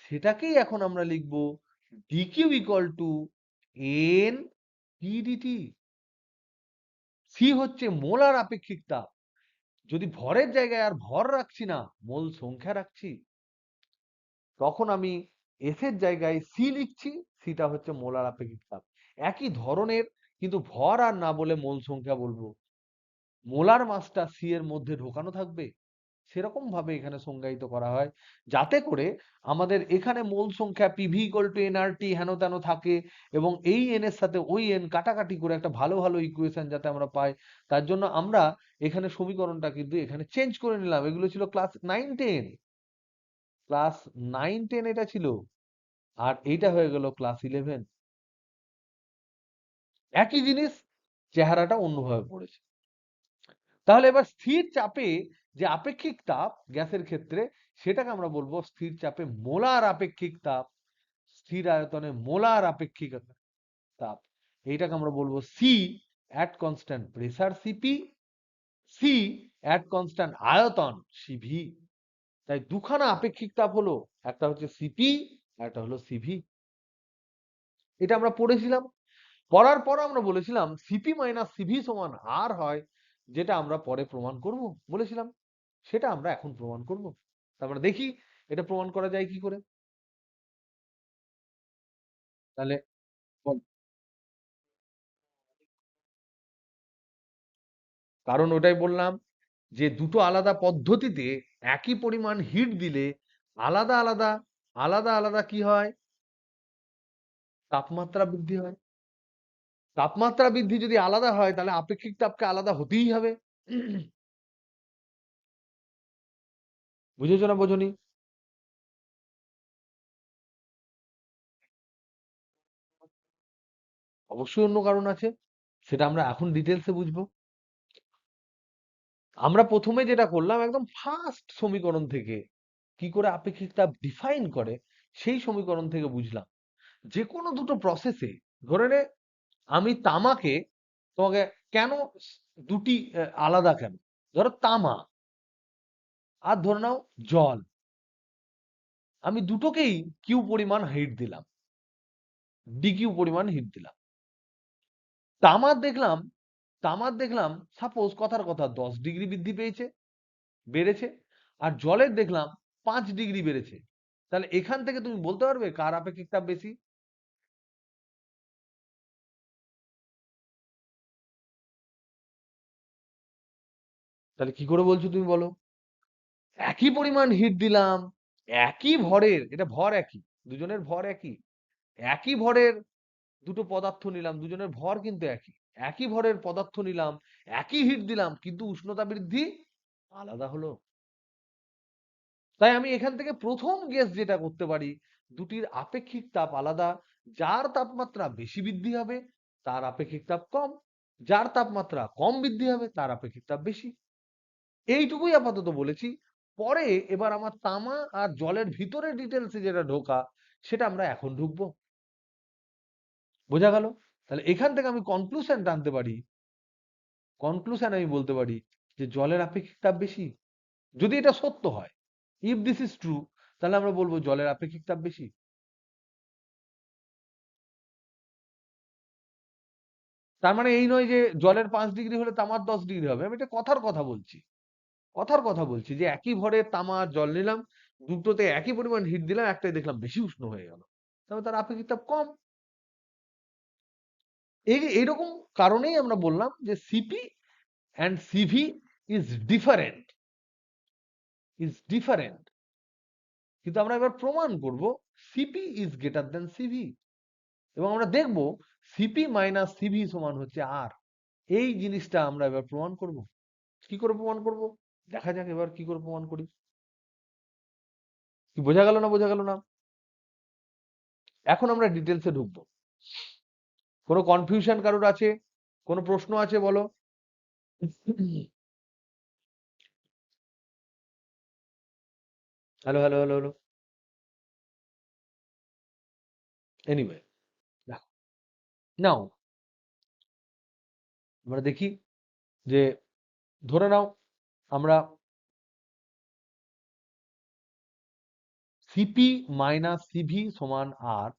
সেটাকেই এখন আমরা লিখবো dQ equal to N PdT. C হচ্ছে মোলার আপেক্ষিক তাপ। যদি ভরের জায়গায় আর ভর রাখছি না, মোল সংখ্যা রাখছি, তখন আমি এস এর জায়গায় সি লিখছি। সিটা হচ্ছে মোলার আপেক্ষিক তাপ। একই ধরনের, কিন্তু ভর আর না বলে মোল সংখ্যা বলবো। মোলার মাসটা সি এর মধ্যে ঢোকানো থাকবে। সেরকম ভাবে এখানে সংজ্ঞায়িত করা হয়, যাতে করে আমাদের এখানে মোল সংখ্যা পিভি ইকুয়াল টু এনআরটি হেন তেন থাকে, এবং এই এন এর সাথে ওই এন কাটাকাটি করে একটা ভালো ভালো ইকুয়েশন যাতে আমরা পাই। তার জন্য আমরা এখানে সমীকরণটা কিন্তু এখানে চেঞ্জ করে নিলাম। এগুলো ছিল ক্লাস 9-10, ক্লাস 9-10 এটা ছিল, আর এইটা হয়ে গেল ক্লাস 11। একই জিনিস, চেহারাটা অন্যভাবে পড়েছে। তাহলে এবার স্থির চাপে যে আপেক্ষিক তাপ গ্যাসের ক্ষেত্রে, সেটাকে আমরা বলবো স্থির চাপে মোলার আপেক্ষিক তাপ, স্থির আয়তনে মোলার আপেক্ষিক তাপ। এইটাকে আমরা বলবো C at constant pressure CP, C at constant আয়তন সিভি। তাই দুখানা আপেক্ষিক তাপ হলো, একটা হচ্ছে সিপি, একটা হলো সিভি। এটা আমরা পড়েছিলাম। পড়ার পর আমরা বলেছিলাম সিপি মাইনাস সিভি সমান আর হয়, যেটা আমরা পরে প্রমাণ করব বলেছিলাম। সেটা আমরা এখন প্রমাণ করব। তারপরে দেখি এটা প্রমাণ করা যায় কি করে। তাহলে বল। কারণ ওটাই বললাম যে দুটো আলাদা পদ্ধতিতে একই পরিমাণ হিট দিলে আলাদা আলাদা আলাদা আলাদা কি হয়? তাপমাত্রা বৃদ্ধি হয়। তাপমাত্রা বৃদ্ধি যদি আলাদা হয় তাহলে আপেক্ষিক তাপকে আলাদা হতেই হবে। বুঝেছো না বোঝনি? অবশ্যই অন্য কারণ আছে, সেটা আমরা এখন ডিটেলসে বুঝবো। আমরা প্রথমে যেটা করলাম একদম ফার্স্ট সমীকরণ থেকে কি করে আপেক্ষিক তাপ ডিফাইন করে সেই সমীকরণ থেকে বুঝলাম যে কোনো দুটো প্রসেসে ধরে নে আমি তামাকে তোমাকে কেন দুটি আলাদা কেন, ধরো তামা আর ধরে নাও জল, আমি দুটোকেই কিউ পরিমাণ হিট দিলাম, ডি কিউ পরিমাণ হিট দিলাম। তামার দেখলাম সাপোজ কথার কথা 10 ডিগ্রি বৃদ্ধি পেয়েছে, বেড়েছে, আর জলের দেখলাম 5 ডিগ্রি বেড়েছে। তাহলে এখান থেকে তুমি বলতে পারবে কার আপেক্ষিক তাপ বেশি? তাহলে কি করে বলছো তুমি বলো? একই পরিমাণ হিট দিলাম, একই ভরের, এটা ভর একই, দুজনের ভর একই, একই ভরের দুটো পদার্থ নিলাম, দুজনের ভর কিন্তু একই, একই ভরের পদার্থ নিলাম, একই হিট দিলাম, কিন্তু উষ্ণতা বৃদ্ধি আলাদা হলো। তাই আমি এখান থেকে প্রথম গেস যেটা করতে পারি, দুটির আপেক্ষিক তাপ আলাদা। যার তাপমাত্রা বেশি বৃদ্ধি হবে তার আপেক্ষিক তাপ কম, যার তাপমাত্রা কম বৃদ্ধি হবে তার আপেক্ষিক তাপ বেশি। এইটুকুই আপাতত বলেছি। পরে এবার আমার তামা আর জলের ভিতরে ডিটেলসে যেটা ঢোকা সেটা আমরা এখন ঢুকবো। বোঝা গেল? তাহলে এখান থেকে আমি কনক্লুশন টানতে পারি, কনক্লুশন আমি বলতে পারি যে জলের আপেক্ষিক তাপ বেশি। যদি এটা সত্য হয়, ইফ দিস ইজ ট্রু, তাহলে আমরা বলবো জলের আপেক্ষিক তাপ বেশি। তার মানে এই নয় যে জলের 5 ডিগ্রি হলে তামার 10 ডিগ্রি হবে, আমি এটা কথার কথা বলছি, কথার কথা বলছি যে একই ভরে তামা আর জল নিলাম, দুটোতে একই পরিমাণ হিট দিলাম, একটাই দেখলাম বেশি উষ্ণ হয়ে গেল, তবে তার আপেক্ষিক তাপ কম। এইরকম কারণেই আমরা বললাম যে CP and CV is different, is different. কিন্তু আমরা এবার প্রমাণ করব CP is greater than CV, এবং আমরা দেখব সিপি মাইনাস সিভি সমান হচ্ছে আর। এই জিনিসটা আমরা এবার প্রমাণ করব। কি করে প্রমাণ করব দেখা যাক এবার কি করে প্রমাণ করি। কি বোঝা গেল না? বোঝা গেল না? এখন আমরা ডিটেলসে ঢুকবো। কোনো কনফিউশন কারোর আছে? কোনো প্রশ্ন আছে বলো? Hello hello hello hello. Anyway, দেখো নাও আমরা দেখি যে ধরে নাও আমরা সিপি মাইনাস সিভি সমান আর,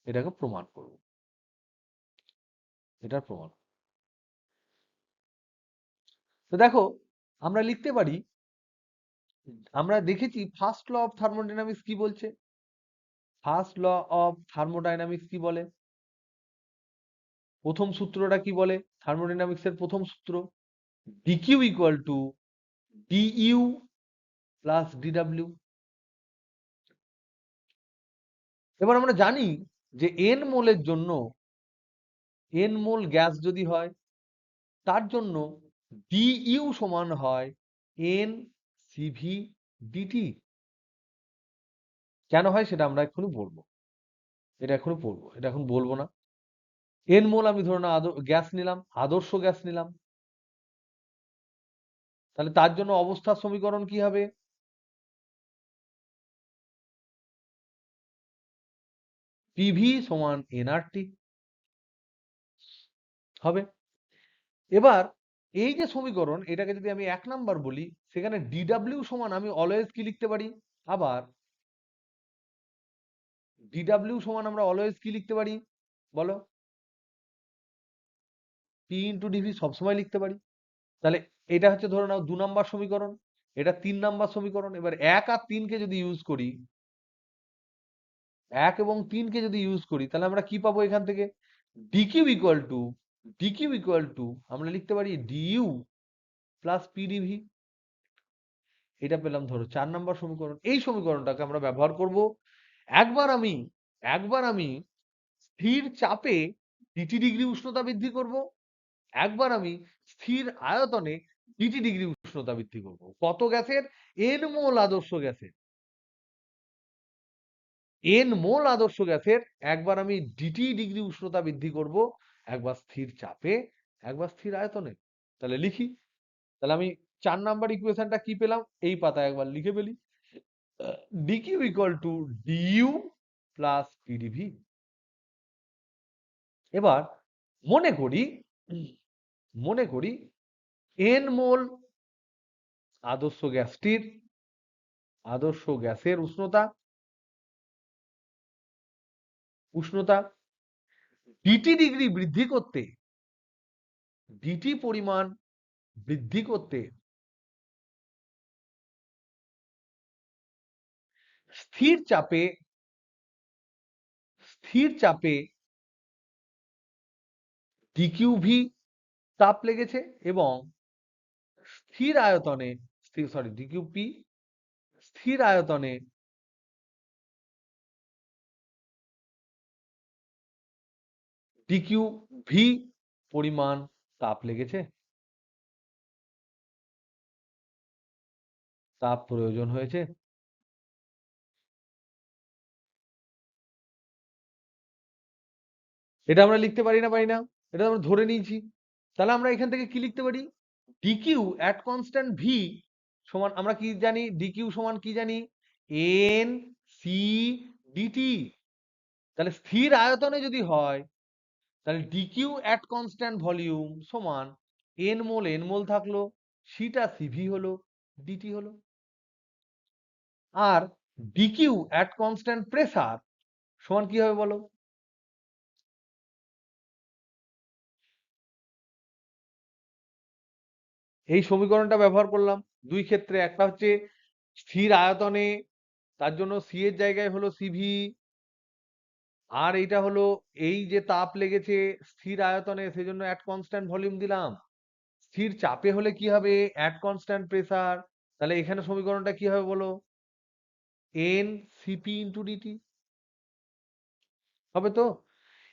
এটাকে প্রমাণ করব। এটার প্রমাণ, তো দেখো আমরা লিখতে পারি, আমরা দেখেছি ফার্স্ট ল অফ থার্মোডাইনামিক্স কি বলছে। ফার্স্ট ল অফ থার্মোডাইনামিক্স কি বলে? প্রথম সূত্রটা কি বলে? থার্মোডাইনামিক্স এর প্রথম সূত্র DQ equal two DU plus DW. এবার আমরা জানি যে এন মোলের জন্য, এন মোল গ্যাস যদি হয় তার জন্য ডিইউ সমান হয় এন সিভি ডিটি। কেন হয় সেটা আমরা এক্ষুনি বলবো, এটা এখনই পড়বো, এটা এখন বলবো না। এন মোল আমি ধরুন গ্যাস নিলাম, আদর্শ গ্যাস নিলাম, তাহলে তার জন্য অবস্থার সমীকরণ কি হবে? পিভি সমান এনআরটি হবে। এবার এই যে সমীকরণ, এটাকে যদি আমি 1 নাম্বার বলি, সেখানে ডিডাব্লিউ সমান আমি অলওয়েজ কি লিখতে পারি? আবার ডিডাব্লিউ সমান আমরা অলওয়েজ কি লিখতে পারি বলো? পি ইন্টু ডিভি সবসময় লিখতে পারি। তাহলে এটা হচ্ছে ধরে নাও 2 নাম্বার সমীকরণ, এটা 3 নাম্বার সমীকরণ। এবার 1 আর 3কে যদি ইউজ করি, 1 এবং 3কে যদি ইউজ করি, তাহলে আমরা কি পাবো এখান থেকে? DQ equal two, DQ equal two আমরা লিখতে পারি ডিইউ প্লাস পিডিভি। এটা পেলাম ধরো 4 নাম্বার সমীকরণ। এই সমীকরণটাকে আমরা ব্যবহার করব। একবার আমি স্থির চাপে ডিটি ডিগ্রি উষ্ণতা বৃদ্ধি করব, একবার আমি স্থির আয়তনে ডিটি ডিগ্রি উষ্ণতা বৃদ্ধি করব। কত গ্যাসের? এন মোল আদর্শ গ্যাসের। এন মোল আদর্শ গ্যাসের একবার আমি ডিটি ডিগ্রি উষ্ণতা বৃদ্ধি করব, একবার স্থির চাপে, একবার স্থির আয়তনে। তাহলে লিখি। তাহলে আমি 4 নাম্বার ইকুয়েশনটা কি পেলাম? এই পাতায় একবার লিখে ফেলি। DQ equal two DU plus PDV. এবার মনে করি মনে করি এন মোল আদর্শ গ্যাসের উষ্ণতা ডিটি ডিগ্রি বৃদ্ধি করতে, ডিটি পরিমাণ বৃদ্ধি করতে স্থির চাপে ডিকিউভি তাপ লেগেছে এবং স্থির আয়তনে ডিকিউপি স্থির আয়তনে ডিকিউ ভি পরিমাণ তাপ লেগেছে, তাপ প্রয়োজন হয়েছে। এটা আমরা লিখতে পারি না? এটা আমরা ধরে নিয়েছি। তাহলে আমরা এখান থেকে কি লিখতে পারি? ডিকিউ অ্যাট কনস্ট্যান্ট ভি সমান, আমরা কি জানি? ডিকিউ সমান কি জানি? N C dT. তাহলে স্থির আয়তনে যদি হয়, তাহলে ডিকিউ অ্যাট কনস্ট্যান্ট ভলিউম সমান এন মোল থাকলো, সিটা সিভি হলো, ডিটি হলো। আর ডিকিউ অ্যাট কনস্ট্যান্ট প্রেসার সমান কি হবে বলো? এই সমীকরণটা ব্যবহার করলাম দুই ক্ষেত্রে। একটা হচ্ছে স্থির আয়তনে, তার জন্য সি এর জায়গায় হলো সিভি, আর এইটা হলো এই যে তাপ লেগেছে স্থির আয়তনে, সেজন্য অ্যাট কনস্ট্যান্ট ভলিউম দিলাম। স্থির চাপে হলে কি হবে? At constant pressure. তাহলে এখানে সমীকরণটা কি হবে বলো? এন সিপি ইন্টু ডিটি হবে তো?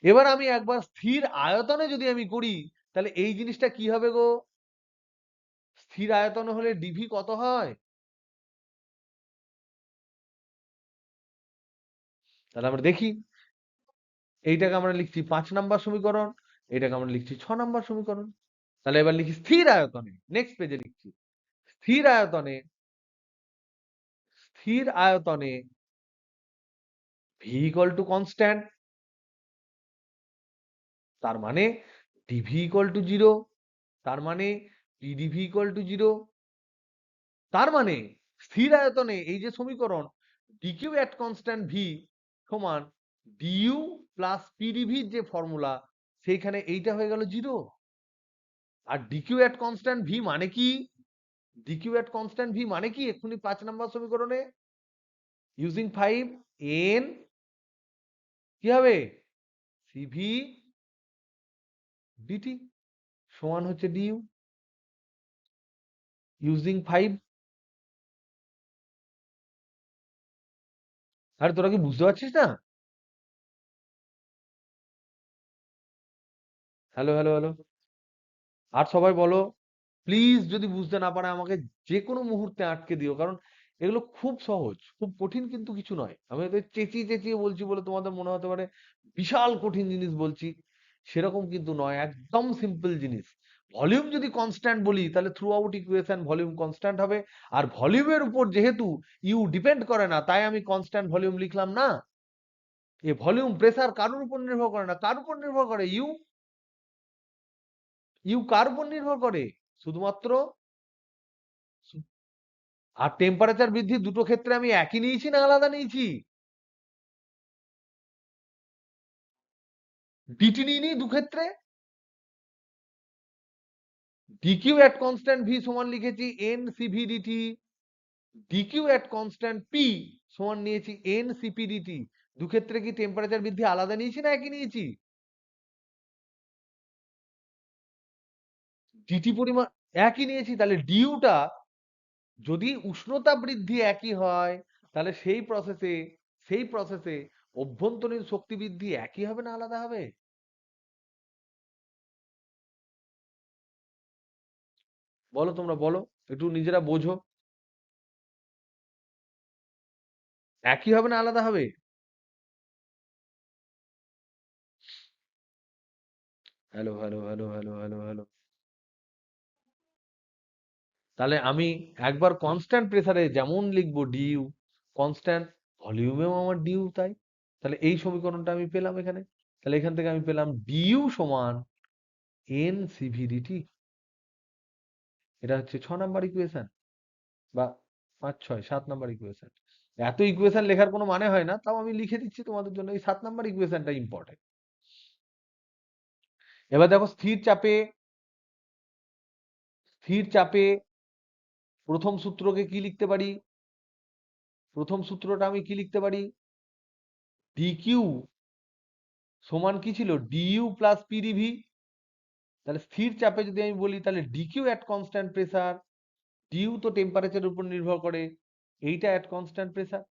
এবার আমি একবার স্থির আয়তনে যদি আমি করি, তাহলে এই জিনিসটা কি হবে গো? স্থির আয়তনে হলে ডিভি কত হয়? তাহলে আমরা দেখি। এইটাকে আমরা লিখছি 5 নাম্বার সমীকরণ, এটাকে আমরা লিখছি 6 নাম্বার সমীকরণ। তাহলে এবার লিখি স্থির আয়তনে, নেক্সট পেজে লিখছি। স্থির আয়তনে ভি ইকুয়াল টু কনস্ট্যান্ট, তার মানে ডিভি ইকুয়াল টু 0, তার মানে পিডিভি ইকুয়াল টু 0, তার মানে স্থির আয়তনে এই যে সমীকরণ ডিকিউ অ্যাট কনস্ট্যান্ট ভি সমান ডিইউ প্লাস পিডিভি যে ফর্মুলা, সেইখানে এইটা হয়ে গেল 0। আর ডিকিউ অ্যাট কনস্ট্যান্ট ভি মানে কি? ডিকিউ অ্যাট কনস্ট্যান্ট ভি মানে কি এক্ষুনি 5 নাম্বার সমীকরণে ইউজিং 5 এন কি হবে? সিভি ডিটি সমান হচ্ছে ডিইউ ইউজিং 5। আরে তোরা কি বুঝতে পারছিস না? হ্যালো হ্যালো হ্যালো, আর সবাই বলো। প্লিজ যদি বুঝতে না পারে আমাকে যে কোনো মুহূর্তে আটকে দিও, কারণ এগুলো খুব সহজ, খুব কঠিন কিন্তু কিছু নয়। আমি হয়তো চেঁচিয়ে চেঁচিয়ে বলছি বলে তোমাদের মনে হতে পারে বিশাল কঠিন জিনিস বলছি, সেরকম কিন্তু নয়, একদম সিম্পল জিনিস। ভলিউম যদি কনস্ট্যান্ট বলি, তাহলে through out equation volume constant হবে। আর ভলিউমের উপর যেহেতু ইউ ডিপেন্ড করে না, তাই আমি কনস্ট্যান্ট ভলিউম লিখলাম না। এ ভলিউম প্রেসার কারোর উপর নির্ভর করে না, কার উপর নির্ভর করে? ইউ কার উপর নির্ভর করে? শুধুমাত্র। আর টেম্পারেচার বৃদ্ধি দুটো ক্ষেত্রে আমি একই নিয়েছি না আলাদা নিয়েছি? ডিটি নিয়ে নিই দু ক্ষেত্রে। ডিকিউ অ্যাট কনস্ট্যান্ট ভি সমান লিখেছি N CV dT, dQ at constant P সমান নিয়েছি এন সিপি ডিটি। দু ক্ষেত্রে কি টেম্পারেচার বৃদ্ধি আলাদা নিয়েছি না একই নিয়েছি? ডিটি পরিমাণ একই নিয়েছি, তাহলে ডিউটা যদি উষ্ণতা বৃদ্ধি একই হয় তাহলে সেই প্রসেসে অভ্যন্তরীণ শক্তি বৃদ্ধি একই হবে না আলাদা হবে? বলো, তোমরা বলো, একটু নিজেরা বোঝো। একই হবে না আলাদা হবে? Hello, hello, hello, hello, hello, hello. তাহলে আমি একবার কনস্ট্যান্ট প্রেসারে যেমন লিখবো ডিইউ, কনস্ট্যান্ট ভলিউমেও আমার ডিইউ তাই। তাহলে এই সমীকরণটা আমি পেলাম এখানে। তাহলে এখান থেকে আমি পেলাম ডিইউ সমান এন সিভি ডিটি। এটা হচ্ছে 6 নম্বর ইকুয়েশন, বা 5, 6, 7 নম্বর ইকুয়েশন। এত ইকুয়েশন লেখার কোনো মানে হয় না, তাও আমি লিখে দিচ্ছি তোমাদের জন্য। এই 7 নম্বর ইকুয়েশনটা ইম্পর্টেন্ট। এবার দেখো, স্থির চাপে প্রথম সূত্রকে কি লিখতে পারি? প্রথম সূত্রটা আমি কি লিখতে পারি? ডিকিউ সমান কি ছিল? DU plus PdV. তাহলে স্থির চাপে যদি আমি বলি, তাহলে dQ at constant pressure, DU তো টেম্পারেচারের উপর নির্ভর করে, এইটা অ্যাট কনস্ট্যান্ট প্রেসার।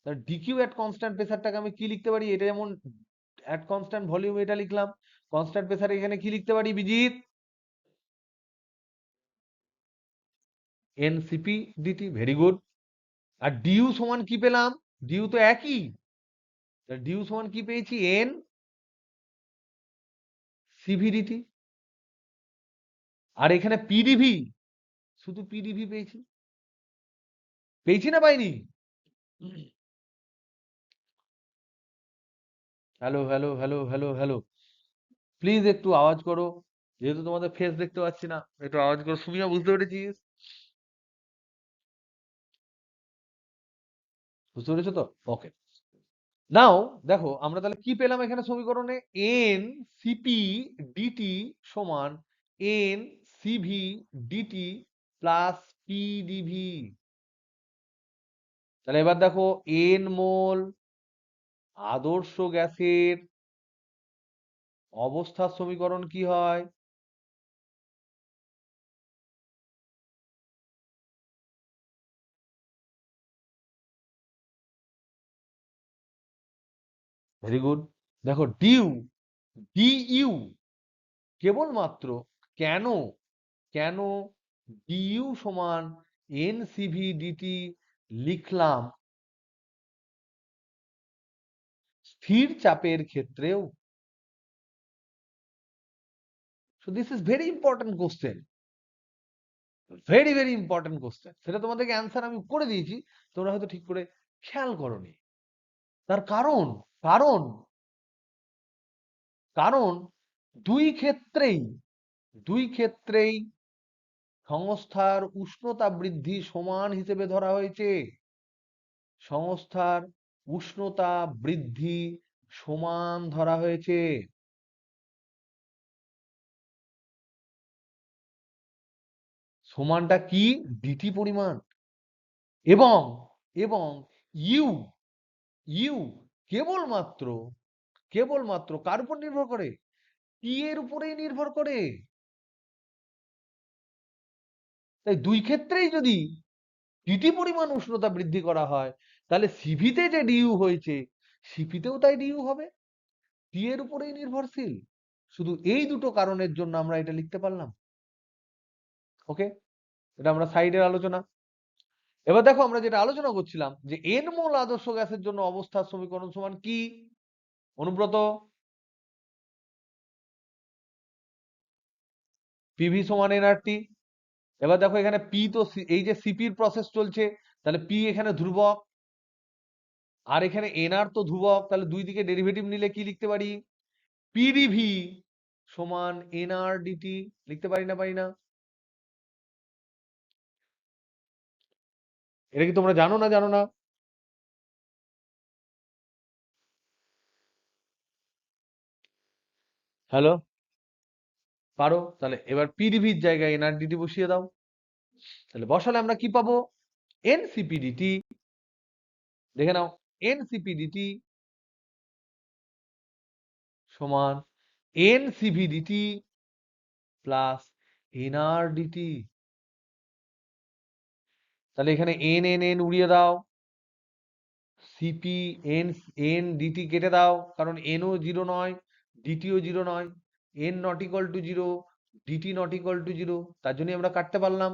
তাহলে ডিকিউ অ্যাট কনস্ট্যান্ট প্রেসারটাকে আমি কি লিখতে পারি? এটা যেমন অ্যাট কনস্ট্যান্ট ভলিউম এটা লিখলাম, কনস্ট্যান্ট প্রেসার এখানে কি লিখতে পারি Bijit? NCp dT, very good. আর ডিইউ সমান কি পেলাম? ডিইউ তো একই। ডিইউ সমান কি পেয়েছি? এন সিভিডিটি। আর এখানে পিডিভি, শুধু পিডিভি পেয়েছি। পেয়েছি না পাইনি? Hello, hello, hello, hello, hello. Please একটু আওয়াজ করো, যেহেতু তোমাদের ফেস দেখতে পাচ্ছি না, একটু আওয়াজ করো। সুমিয়া, বুঝতে পেরেছিস? বুঝতে পেরেছো তো? ওকে। নাও দেখো, আমরা তাহলে কি পেলাম এখানে সমীকরণে? এন সিপি ডিটি সমান N CV dT plus PdV. তাহলে এবার দেখো, এন মোল আদর্শ গ্যাসের অবস্থার সমীকরণ কি হয়? Very good. দেখো, ডিইউ কেবলমাত্র, কেন কেন ডিইউ সমান এন সিভি ডিটি লিখলাম স্থির চাপের ক্ষেত্রেও? So this is very important question, very very important question. সেটা তোমাদেরকে অ্যান্সার আমি করে দিয়েছি, তোমরা হয়তো ঠিক করে খেয়াল করোনি। তার কারণ, কারণ কারণ দুই ক্ষেত্রেই দুই ক্ষেত্রেই সংস্থার উষ্ণতা বৃদ্ধি সমান হিসেবে ধরা হয়েছে। সংস্থার উষ্ণতা বৃদ্ধি সমান ধরা হয়েছে। সমানটা কি? ডিটি পরিমাণ। এবং এবং ইউ ইউ কেবলমাত্র কেবলমাত্র কার উপর নির্ভর করে? টি এর উপরেই নির্ভর করে। তাই দুই ক্ষেত্রেই যদি ডিটি পরিমাণ উষ্ণতা বৃদ্ধি করা হয়, তাহলে সিভিতে যে ডিইউ হয়েছে, সিপিতেও তাই ডিইউ হবে। টি এর উপরেই নির্ভরশীল। শুধু এই দুটো কারণের জন্য আমরা এটা লিখতে পারলাম। ওকে, এটা আমরা সাইডের আলোচনা। এবার দেখো, আমরা যেটা আলোচনা করছিলাম যে এন মোল আদর্শ গ্যাসের জন্য অবস্থার সমীকরণ সমান কি? অনুব্রত, পিভি সমান এনআরটি। এবার দেখো, এখানে পি তো এই যে সিপির প্রসেস চলছে, তাহলে পি এখানে ধ্রুবক, আর এখানে এনআর তো ধ্রুবক। তাহলে দুই দিকে ডেরিভেটিভ নিলে কি লিখতে পারি? পিডিভি সমান এনআর ডিটি। লিখতে পারি না? পারি না? এটা কি তোমরা জানো না জানো না? হ্যালো, পারো? তাহলে এবার পিডিভির জায়গায় এনআরডিটি বসিয়ে দাও। তাহলে বসালে আমরা কি পাবো? এনসিপিডিটি। দেখে নাও, এনসিপিডিটি সমান এনসিভিডিটি প্লাস এনআরডিটি। তাহলে এখানে এন এন এন উড়িয়ে দাও, সিপি এন এন ডিটি কেটে দাও, কারণ এনও জিরো নয়, ডিটিও জিরো নয়, N not equal to zero, dT not equal to zero, তার জন্য আমরা কাটতে পারলাম।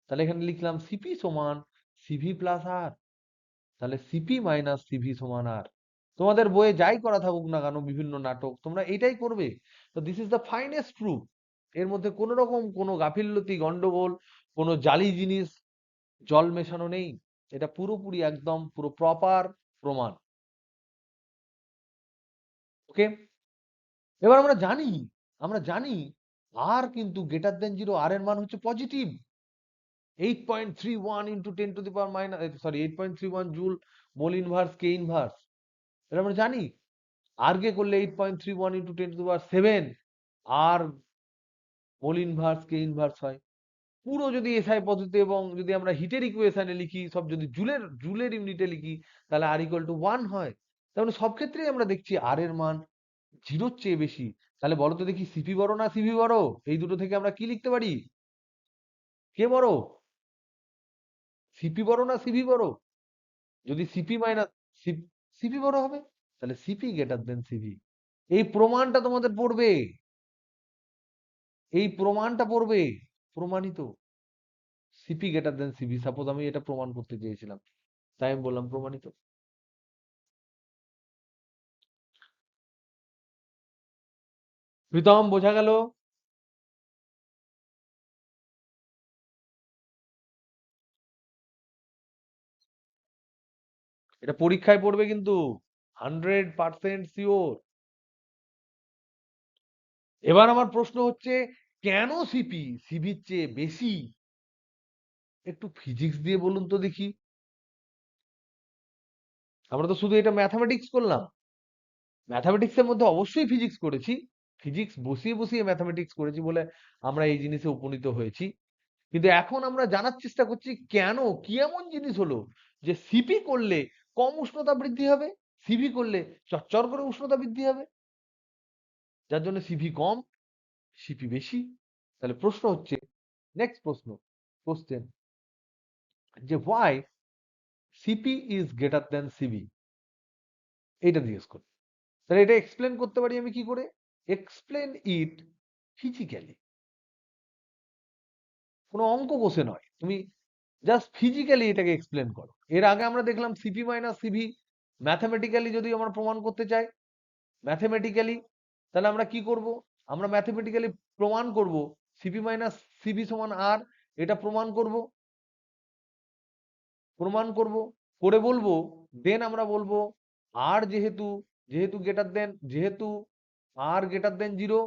তাহলে এখানে লিখলাম সিপি সমান সিভি প্লাস আর। তাহলে সিপি মাইনাস সিভি সমান আর। তোমাদের বইয়ে যাই করা থাকুক না কেন, বিভিন্ন নাটক, তোমরা এটাই করবে। তো this is the finest proof. এর মধ্যে কোনো রকম কোনো গাফিলতি, গন্ডগোল, কোনো জালি জিনিস, জল মেশানো নেই। এটা পুরোপুরি একদম পুরো প্রপার প্রমাণ। ওকে, এবার আমরা জানি আর কিন্তু গ্রেটার দেন জিরো, আর এর মান হচ্ছে positive. 8.31 into 10 to the power minus, sorry 8.31 joule mole inverse K inverse, এটা আমরা জানি। আর কে করলে 8.31 into 10 to the power 7 erg mole inverse K inverse হয়। পুরো যদি এসআই পদ্ধতি এবং যদি আমরা হিটের ইকুয়েশনে লিখি, সব যদি জুলের ইউনিটে লিখি, তাহলে আর ইকুয়াল টু 1 হয়। তার মানে সব ক্ষেত্রেই আমরা দেখছি আর এর মান জিরোর চেয়ে বেশি। তাহলে বলো তো দেখি, সিপি বড় না সিভি বড়? এই দুটো থেকে আমরা কি লিখতে পারি? কে বড়? সিপি বড় না সিভি বড়? যদি সিপি মাইনাস সিপি বড় হবে, তাহলে সিপি গ্রেটার দেন সিভি। এই প্রমাণটা তোমাদের পড়বে, এই প্রমাণটা পড়বে, প্রমাণিত CP greater than CV. Suppose আমি এটা প্রমাণ করতে চেয়েছিলাম, তাই আমি বললাম প্রমাণিত। প্রীতম, বোঝা গেল? এটা পরীক্ষায় পড়বে কিন্তু, 100% শিওর। এবার আমার প্রশ্ন হচ্ছে, কেন সিপি সিভির চেয়ে বেশি? একটু ফিজিক্স দিয়ে বলুন তো দেখি। আমরা তো শুধু এটা ম্যাথামেটিক্স করলাম, ম্যাথামেটিক্স এর মধ্যে অবশ্যই ফিজিক্স করেছি, ফিজিক্স বসিয়ে বসিয়ে ম্যাথামেটিক্স করেছি বলে আমরা এই জিনিসে উপনীত হয়েছি। কিন্তু এখন আমরা জানার চেষ্টা করছি কেন, কি এমন জিনিস হলো যে সিপি করলে কম উষ্ণতা বৃদ্ধি হবে, সিভি করলে চচ্চর করে উষ্ণতা বৃদ্ধি হবে, যার জন্য সিভি কম সিপি বেশি। তাহলে প্রশ্ন হচ্ছে, নেক্সট প্রশ্ন, কোশ্চেন, যে why CP is greater than CV, এইটা জিজ্ঞেস করি। তাহলে এটা এক্সপ্লেন করতে পারি আমি কি করে? Explain it physically. কোনো অঙ্ক কষে নয়, তুমি জাস্ট ফিজিক্যালি এটাকে এক্সপ্লেন করো। এর আগে আমরা দেখলাম সিপি মাইনাস সিভি ম্যাথমেটিক্যালি যদি আমরা প্রমাণ করতে চাই, ম্যাথমেটিক্যালি, তাহলে আমরা কি করব? আমরা ম্যাথমেটিক্যালি প্রমাণ করব সিপি মাইনাস সিভি সমান আর। এটা প্রমাণ করব, করে বলবো, দেন আমরা বলবো আর যেহেতু যেহেতু গ্রেটার দেন যেহেতু আর গ্রেটার দেন জিরো,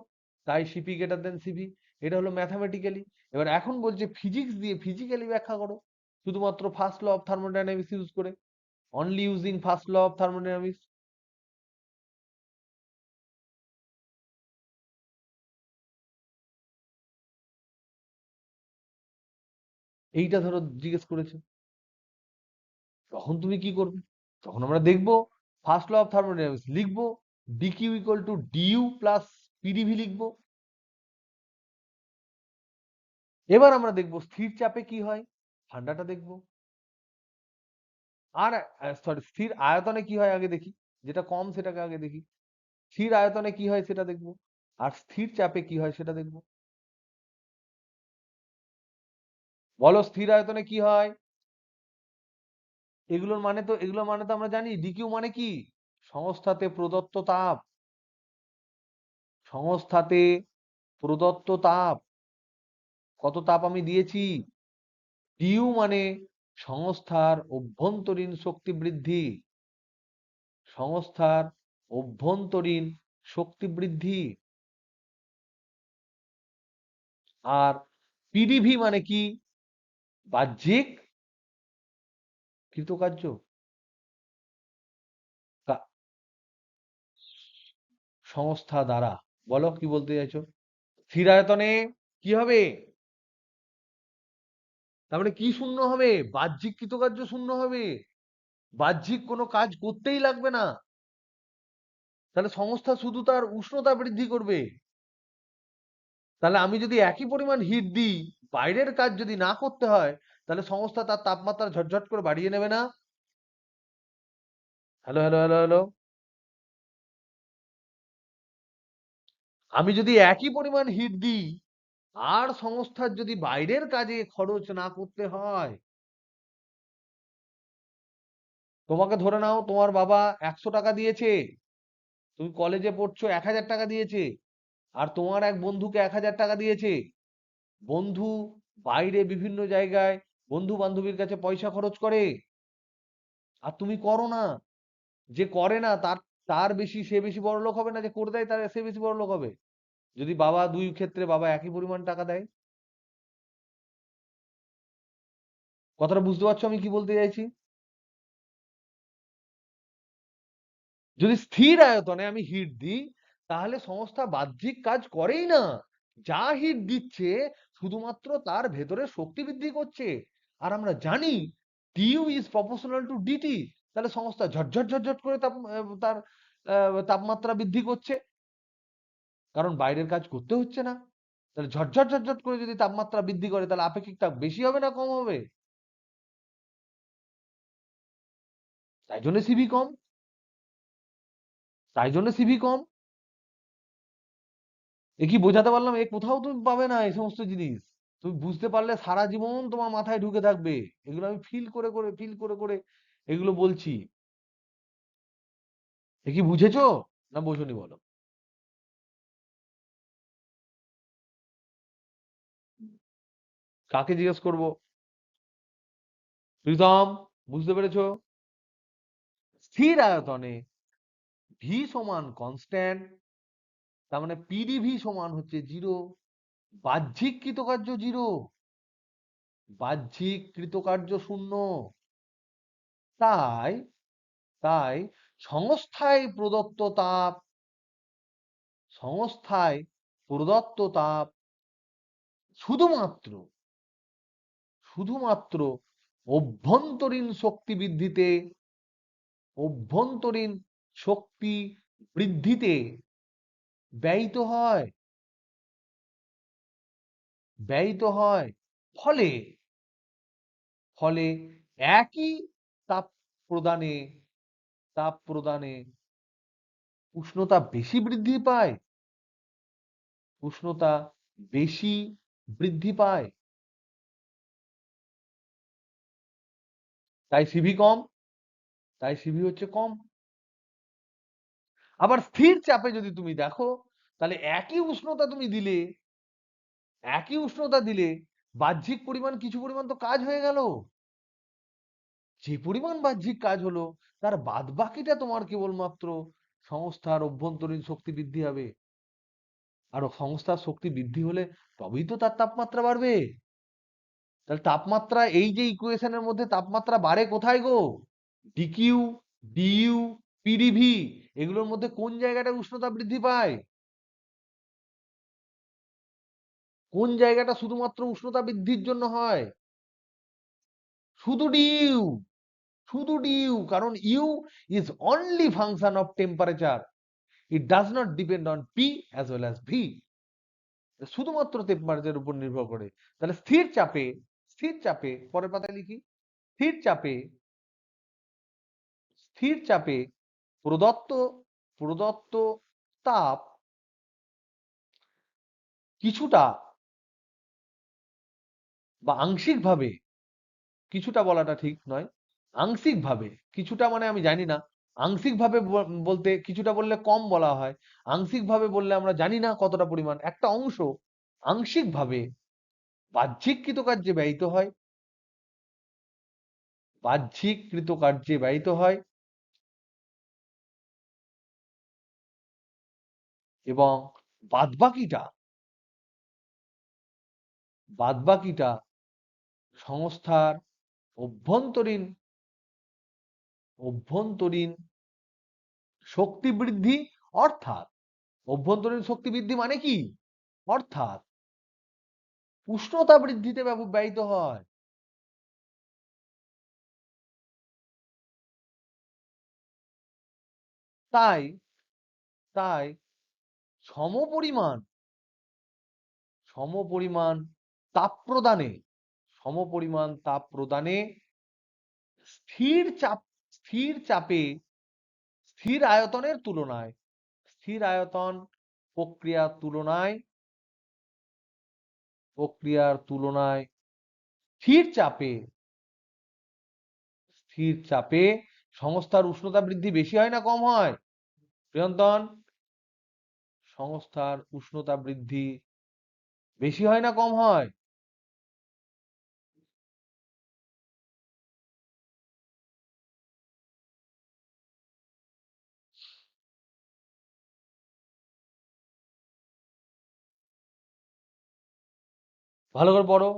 তাই সিপি গ্রেটার দেন সিভি। এটা হলো ম্যাথামেটিক্যালি। এবার এখন বলছে ফিজিক্স দিয়ে ফিজিক্যালি ব্যাখ্যা করো, শুধুমাত্র first law of thermodynamics use করে, only using first law of thermodynamics. এইটা ধরো জিজ্ঞেস করেছে, তখন তুমি কি করবে? তখন আমরা দেখবো ফার্স্ট ল অফ থার্মোডাইনামিক্স লিখবো, dQ equal two DU plus PDV লিখবো। এবার আমরা দেখবো স্থির চাপে কি হয়, ঠান্ডাটা দেখবো। আর সরি, স্থির আয়তনে কি হয় আগে দেখি, যেটা কম সেটাকে আগে দেখি। স্থির আয়তনে কি হয় সেটা দেখবো, আর স্থির চাপে কি হয় সেটা দেখবো। বলো স্থির আয়তনে কি হয়? এগুলোর মানে তো আমরা জানি, ডিকিউ মানে কি? সংস্থাতে প্রদত্ত তাপ, সংস্থাতে প্রদত্ত তাপ, কত তাপ আমি দিয়েছি। ডিউ মানে সংস্থার অভ্যন্তরীণ শক্তি বৃদ্ধি, সংস্থার অভ্যন্তরীণ শক্তি বৃদ্ধি। আর পিডিভি মানে কি? বাহ্যিক কৃতকার্য, সংস্থা দ্বারা। বলো কি বলতে চাইছো? স্থির আয়তনে কি হবে? তার মানে কি শূন্য হবে? বাহ্যিক কৃতকার্য শূন্য হবে, বাহ্যিক কোনো কাজ করতেই লাগবে না। তাহলে সংস্থা শুধু তার উষ্ণতা বৃদ্ধি করবে। তাহলে আমি যদি একই পরিমাণ হিট দিই, বাইরের কাজ যদি না করতে হয়, তাহলে সংস্থা তার তাপমাত্রা ঝটঝট করে বাড়িয়ে নেবে না? Hello hello hello hello. আমি যদি একই পরিমাণ হিট দিই আর সংস্থার যদি বাইরের কাজে খরচ না করতে হয়, তোমাকে ধরে নাও তোমার বাবা 100 টাকা দিয়েছে, তুমি কলেজে পড়ছো 1000 টাকা দিয়েছে, আর তোমার এক বন্ধুকে 1000 টাকা দিয়েছে। বন্ধু বাইরে বিভিন্ন জায়গায় বন্ধু বান্ধবীর কাছে পয়সা খরচ করে, আর তুমি করো না। যে করে না তার তার বেশি সে বেশি বড়লোক হবে না, যে করে দেয় তার সে বেশি বড়লোক হবে? যদি বাবা দুই ক্ষেত্রে বাবা একই পরিমাণ টাকা দেয়। কথাটা বুঝতে পারছো আমি কি বলতে চাইছি? যদি স্থির আয়তনে আমি হিট দিই তাহলে সংস্থা বাহ্যিক কাজ করেই না, যা হিট দিচ্ছে শুধুমাত্র তার ভেতরে শক্তি বৃদ্ধি করছে। আর আমরা জানি dU is proportional to dT, তাহলে সংস্থা ঝটঝট ঝটঝট করে তার তাপমাত্রা বৃদ্ধি করছে, কারণ বাইরের কাজ করতে হচ্ছে না। তাহলে ঝটঝট ঝটঝট করে যদি তাপমাত্রা বৃদ্ধি করে তাহলে আপেক্ষিক তাপ বেশি হবে না কম হবে? তাই জন্য সিভি কম, তাই জন্য সিভি কম। এ কি বোঝাতে পারলাম? এ কোথাও তুমি পাবে না এই সমস্ত জিনিস। তুমি বুঝতে পারলে সারা জীবন তোমার মাথায় ঢুকে থাকবে। এগুলো আমি ফিল করে এগুলো বলছি। এ কি বুঝেছো না বোঝনি বলো? কাকে জিজ্ঞেস করব? প্রীতম, বুঝতে পেরেছো? স্থির আয়তনে ভি সমান কনস্ট্যান্ট, তার মানে পিডিভি সমান হচ্ছে 0। বাহ্যিক কৃতকার্য 0, বাহ্যিক কৃতকার্য 0। তাই তাই সংস্থায় প্রদত্ত তাপ, সংস্থায় প্রদত্ত তাপ শুধুমাত্র শুধুমাত্র অভ্যন্তরীণ শক্তি বৃদ্ধিতে, অভ্যন্তরীণ শক্তি বৃদ্ধিতে ব্যয়িত হয়, ব্যয়িত হয়। ফলে ফলে একই তাপ প্রদানে, তাপ প্রদানে উষ্ণতা বেশি বৃদ্ধি পায়, উষ্ণতা বেশি বৃদ্ধি পায়। তাই সিভি কম, তাই সিভি হচ্ছে কম। আবার স্থির চাপে যদি তুমি দেখো তাহলে একই উষ্ণতা তুমি দিলে, একই উষ্ণতা দিলে বাহ্যিক পরিমাণ কিছু পরিমাণ তো কাজ হয়ে গেল। যে পরিমাণ বাহ্যিক কাজ হলো তার বাদবাকিটা তোমার কেবলমাত্র সংস্থার অভ্যন্তরীণ শক্তি বৃদ্ধি হবে। আর সংস্থার শক্তি বৃদ্ধি হলে তবেই তো তার তাপমাত্রা বাড়বে। তাহলে তাপমাত্রা, এই যে ইকুয়েশনের মধ্যে তাপমাত্রা বাড়ে কোথায় গো? ডিকিউ, ডিইউ, পিডিভি, এগুলোর মধ্যে কোন জায়গাটা উষ্ণতা বৃদ্ধি পায়? কোন জায়গাটা শুধুমাত্র উষ্ণতা বৃদ্ধির জন্য হয়? শুধু ডিইউ, শুধু ডিইউ, কারণ U is only function of temperature, it does not depend on P as well as V. শুধুমাত্র টেম্পারেচারের উপর নির্ভর করে। তাহলে স্থির চাপে, স্থির চাপে পরের পাতায় লিখি, স্থির চাপে, স্থির চাপে প্রদত্ত প্রদত্ত তাপ কিছুটা বা আংশিকভাবে, কিছুটা বলাটা ঠিক নয়, আংশিকভাবে, কিছুটা মানে আমি জানি না, আংশিকভাবে বলতে কিছুটা বললে কম বলা হয়, আংশিকভাবে বললে আমরা জানি না কতটা পরিমাণ, একটা অংশ আংশিকভাবে বাহ্যিক কৃতকার্যে ব্যয়িত হয়, বাহ্যিক কৃতকার্যে ব্যয়িত হয়, এবং বাদবাকিটা, বাদবাকিটা সংস্থার অভ্যন্তরীণ, অভ্যন্তরীণ শক্তি বৃদ্ধি, অর্থাৎ অভ্যন্তরীণ শক্তি বৃদ্ধি মানে কি? অর্থাৎ উষ্ণতা বৃদ্ধিতে ব্যয়িত হয়। তাই তাই সমপরিমাণ, সমপরিমাণ তাপ প্রদানে, সমপরিমাণ তাপ প্রদানে স্থির চাপ স্থির চাপে স্থির আয়তনের তুলনায় স্থির আয়তন প্রক্রিয়ার তুলনায় স্থির চাপে সংস্থার উষ্ণতা বৃদ্ধি বেশি হয় না কম হয়? প্রিয়ন্তন, সংস্থার উষ্ণতা বৃদ্ধি বেশি হয় না কম হয়? ভালো করে পড়ো।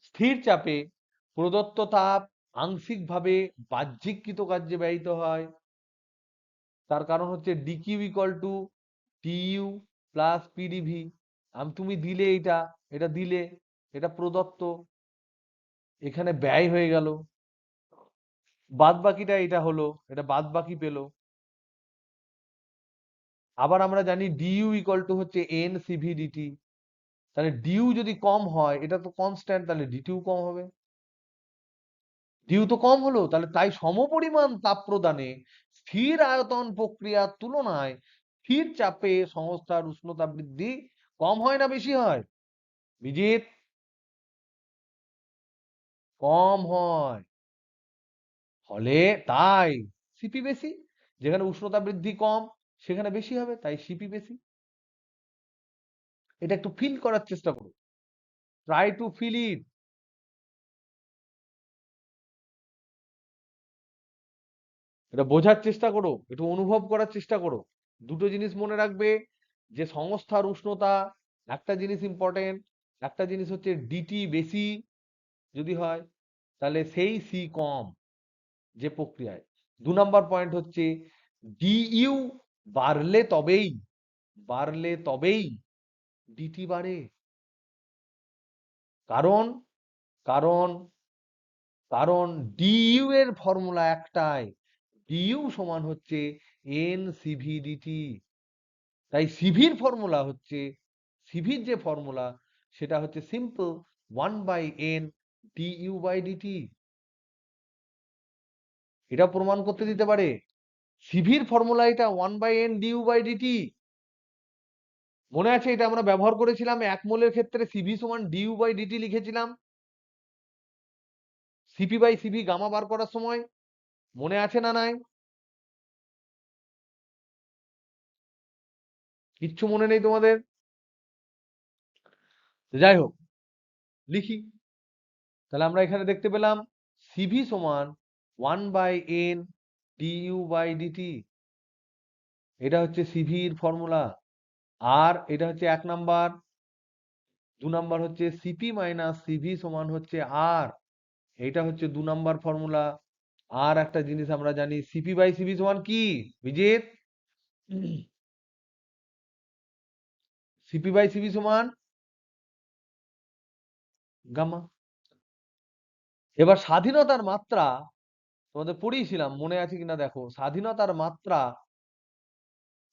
স্থির চাপে প্রদত্ত তাপ আংশিকভাবে বাহ্যিক কৃতকার্যে ব্যয়িত হয়। তার কারণ হচ্ছে DQ equal two TU plus PDV. তুমি দিলে এটা দিলে, এটা প্রদত্ত, এখানে ব্যয় হয়ে গেল, বাদ বাকিটা এটা হলো, এটা বাদ বাকি পেলো। আবার আমরা জানি ডিইউ ইকুয়াল টু হচ্ছে এন সিভি ডিটি। তাহলে ডিইউ যদি কম হয়, এটা তো কনস্ট্যান্ট, তাহলে ডিটিও কম হবে। ডিইউ তো কম হলো, তাহলে তাই সমপরিমাণ তাপ প্রদানে স্থির আয়তন প্রক্রিয়ার তুলনায় স্থির চাপে সংস্থার উষ্ণতা বৃদ্ধি কম হয় না বেশি হয়? বিজিত, কম হয়। ফলে তাই সিপি বেশি। যেখানে উষ্ণতা বৃদ্ধি কম সেখানে বেশি হবে, তাই সিপি বেশি। এটা একটু ফিল করার চেষ্টা করো, ট্রাই টু ফিল ইট। এটা বোঝার চেষ্টা করো, একটু অনুভব করার চেষ্টা করো। দুটো জিনিস মনে রাখবে, যে সংস্থার উষ্ণতা একটা জিনিস ইম্পর্টেন্ট, একটা জিনিস হচ্ছে ডিটি বেশি যদি হয় তাহলে সেই সি কম যে প্রক্রিয়ায়। 2 নম্বর পয়েন্ট হচ্ছে ডিইউ বাড়লে তবেই ডিটি বাড়ে। কারণ কারণ কারণ ডিইউ এর ফর্মুলা একটাই, ডিইউ সমান হচ্ছে এন সিভি ডিটি। তাই সিভির যে ফর্মুলা সেটা হচ্ছে সিম্পল 1/n du/dt। এটা প্রমাণ করতে দিতে পারে সিভির ফর্মুলা এটা 1/n du/dt। মনে আছে এটা আমরা ব্যবহার করেছিলাম 1 মোলের ক্ষেত্রে সিভি সমান du/dt লিখেছিলাম সিপি/সিভি গামা বার করার সময়, মনে আছে না নাই? কিচ্ছু মনে নেই তোমাদের? যাই হোক, লিখি। তাহলে আমরা এখানে দেখতে পেলাম সিভি সমান 1/n du/dt। এটা হচ্ছে সিভির ফর্মুলা। আর এটা হচ্ছে 1 নাম্বার। 2 নাম্বার হচ্ছে সিপি মাইনাস সিভি সমান হচ্ছে আর, এটা হচ্ছে 2 নাম্বার ফর্মুলা। আর একটা জিনিস আমরা জানি সিপি/সিভি সমান কি বিজিত? সিপি/সিভি সমান গামা। এবার স্বাধীনতার মাত্রা তোমাদের পড়িয়েছিলাম, মনে আছে কিনা দেখো। স্বাধীনতার মাত্রা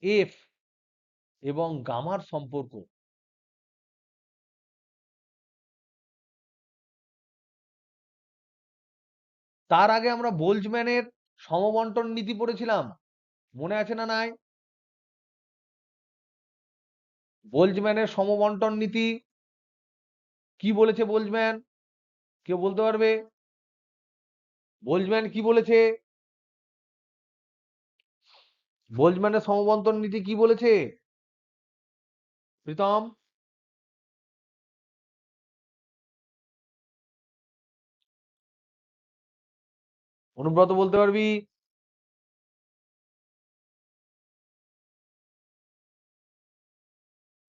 এফ এবং গামার সম্পর্ক। তার আগে আমরা বোল্টজম্যানের সমবন্টন নীতি পড়েছিলাম, মনে আছে না নাই? বোল্টজম্যানের সমবন্টন নীতি কি বলেছে বোল্টজম্যান? কেউ বলতে পারবে বোল্টজম্যান কি বলেছে? বোল্টজম্যানের সমবন্টন নীতি কি বলেছে প্রীতম? অনুব্রত বলতে পারবি?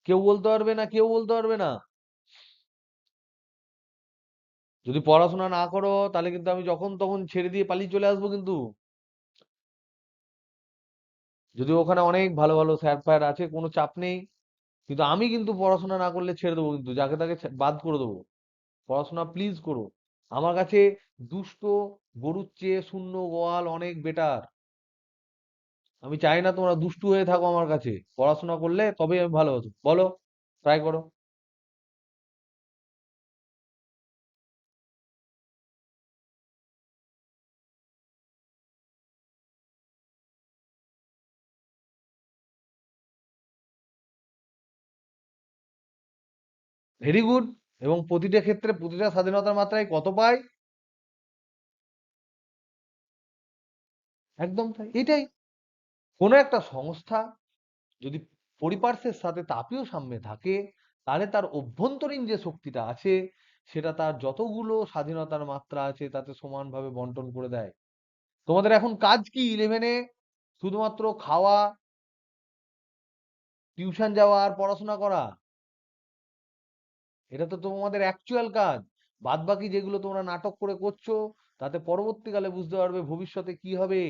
কেউ বলতে পারবে না? কেউ বলতে পারবে না? যদি পড়াশোনা না করো তাহলে কিন্তু আমি যখন তখন ছেড়ে দিয়ে পালিয়ে চলে আসবো কিন্তু। যদি ওখানে অনেক ভালো ভালো স্যার ফ্যার আছে, কোনো চাপ নেই, কিন্তু আমি কিন্তু পড়াশোনা না করলে ছেড়ে দেবো, কিন্তু যাকে তাকে বাদ করে দেবো। পড়াশোনা প্লিজ করো। আমার কাছে দুষ্ট গরুর চেয়ে শূন্য গোয়াল অনেক বেটার। আমি চাই না তোমরা দুষ্টু হয়ে থাকো আমার কাছে। পড়াশোনা করলে তবেই আমি ভালো হতো। বলো, ট্রাই করো। Very good. এবং প্রতিটা ক্ষেত্রে প্রতিটা স্বাধীনতার মাত্রায় কত পাই? একদম তাই, এটাই। কোনো একটা সংস্থা যদি পরিপার্শ্বের সাথে তাপীয় সাম্যে থাকে, তাহলে তার অভ্যন্তরীণ যে শক্তিটা আছে সেটা তার যতগুলো স্বাধীনতার মাত্রা আছে তাতে সমানভাবে বন্টন করে দেয়। তোমাদের এখন কাজ কি 11-এ? শুধুমাত্র খাওয়া, টিউশন যাওয়া আর পড়াশোনা করা? এটা তো তোমাদের অ্যাকচুয়াল কাজ। বাদ বাকি যেগুলো তোমরা নাটক করে করছো, তাতে পরবর্তীকালে বুঝতে পারবে ভবিষ্যতে কি হবে।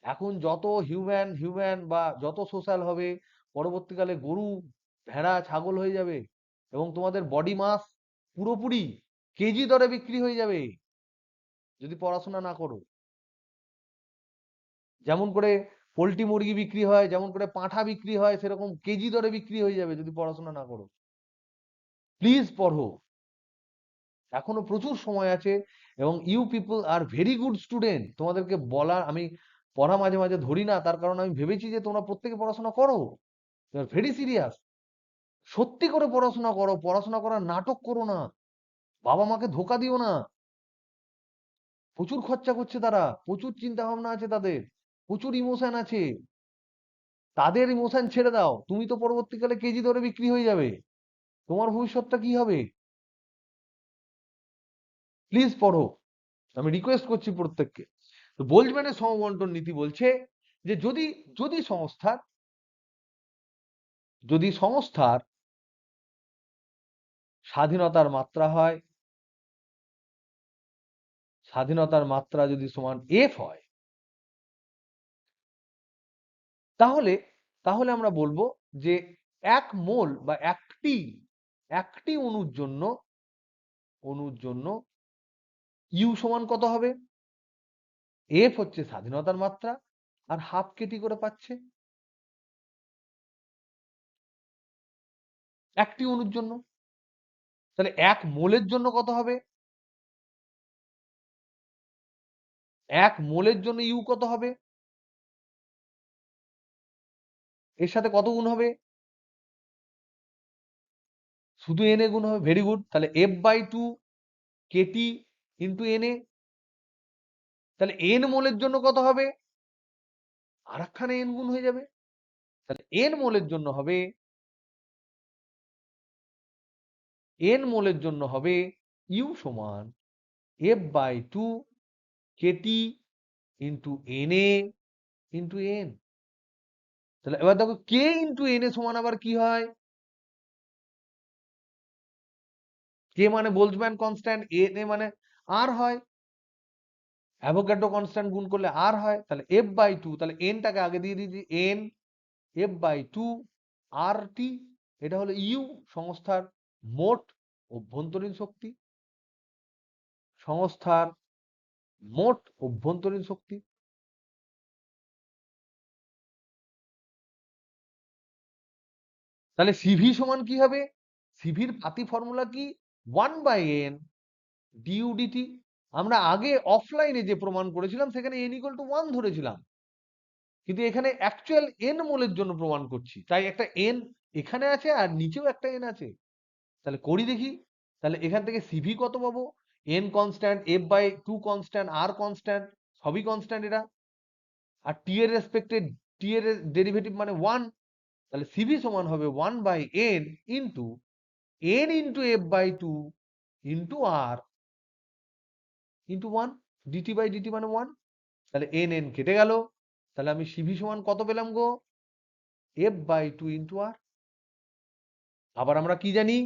এখন যত হিউম্যান হিউম্যান বা যত সোশ্যাল হবে, পরবর্তীকালে গরু, ভেড়া, ছাগল হয়ে যাবে এবং তোমাদের বডি মাস পুরোপুরি কেজি দরে বিক্রি হয়ে যাবে যদি পড়াশোনা না করো। যেমন করে পোল্ট্রি মুরগি বিক্রি হয়, যেমন করে পাঁঠা বিক্রি হয়, সেরকম কেজি দরে বিক্রি হয়ে যাবে যদি পড়াশোনা না করো। প্লিজ পড়ো, এখনো প্রচুর সময় আছে। এবং you people are very good student. তোমাদেরকে বলা, আমি পড়া মাঝে মাঝে ধরি না, তার কারণ আমি ভেবেছি যে তোমরা প্রত্যেকে পড়াশোনা করো, ভেরি সিরিয়াস। সত্যি করে পড়াশোনা করো, পড়াশোনা করার নাটক করো না, বাবা মাকে ধোকা দিও না। প্রচুর খরচা করছে তারা, প্রচুর চিন্তা ভাবনা আছে তাদের, প্রচুর ইমোশন আছে। তাদের ইমোশন ছেড়ে দাও, তুমি তো পরবর্তীকালে কেজি দরে বিক্রি হয়ে যাবে, তোমার ভবিষ্যৎটা কি হবে? প্লিজ পড়ো, আমি রিকোয়েস্ট করছি প্রত্যেককে। তো বোল্টম্যানের সমবন্টন নীতি বলছে যে যদি যদি সংস্থার যদি সংস্থার স্বাধীনতার মাত্রা হয়, স্বাধীনতার মাত্রা যদি সমান এফ হয়, তাহলে তাহলে আমরা বলবো যে এক মোল বা একটি একটি অণুর জন্য ইউ সমান কত হবে? এফ হচ্ছে স্বাধীনতার মাত্রা, আর হাফ কেটি করে পাচ্ছে একটি অণুর জন্য। তাহলে এক মোলের জন্য কত হবে? এক মোলের জন্য ইউ কত হবে? এর সাথে কত গুণ হবে? শুধু এন এ গুণ হবে। Very good. তাহলে F/2 কেটি ইন্টু এন এ। তাহলে এন মোলের জন্য কত হবে? আর একখানে এন গুণ হয়ে যাবে। তাহলে এন মোলের জন্য হবে ইউ সমান F/2 KT into N A into N. তাহলে এবার দেখো কে ইন্টু এন এ সমান আবার কি হয়? কে মানে বোল্টজম্যান কনস্ট্যান্ট, এন এ মানে আর হয়। অ্যাভোগাড্রো কনস্ট্যান্ট গুণ করলে আর হয়। তাহলে F/2, তাহলে এনটাকে আগে দিয়ে দিয়েছি, এন F/2 আর টি। এটা হলো ইউ, সংস্থার মোট অভ্যন্তরীণ শক্তি। সংস্থার মোট অভ্যন্তরীণ শক্তি। তাহলে সিভি সমান কি হবে? সিভির পাতি ফর্মুলা কি? 1/n due DT. আমরা আগে অফলাইনে যে প্রমাণ করেছিলাম সেখানে n = 1 ধরেছিলাম, কিন্তু এখানে অ্যাকচুয়াল n মোলের জন্য প্রমাণ করছি, তাই একটা n এখানে আছে আর নিচেও একটা n আছে। তাহলে করি দেখি। তাহলে এখান থেকে সিভি কত পাবো? n কনস্ট্যান্ট, F/2 কনস্ট্যান্ট, আর কনস্ট্যান্ট, সবই কনস্ট্যান্ট এটা। আর টি এর রেসপেক্টে টি এর ডেরিভেটিভ মানে 1। তাহলে সিভি সমান হবে 1/n into n into F/2 into R into 1 ডিটি/ডিটি মানে 1। তাহলে n n কেটে গেল। তাহলে আমি সিভি সমান কত পেলাম গো? F/2 ইন্টু আর। আবার আমরা কি জানি?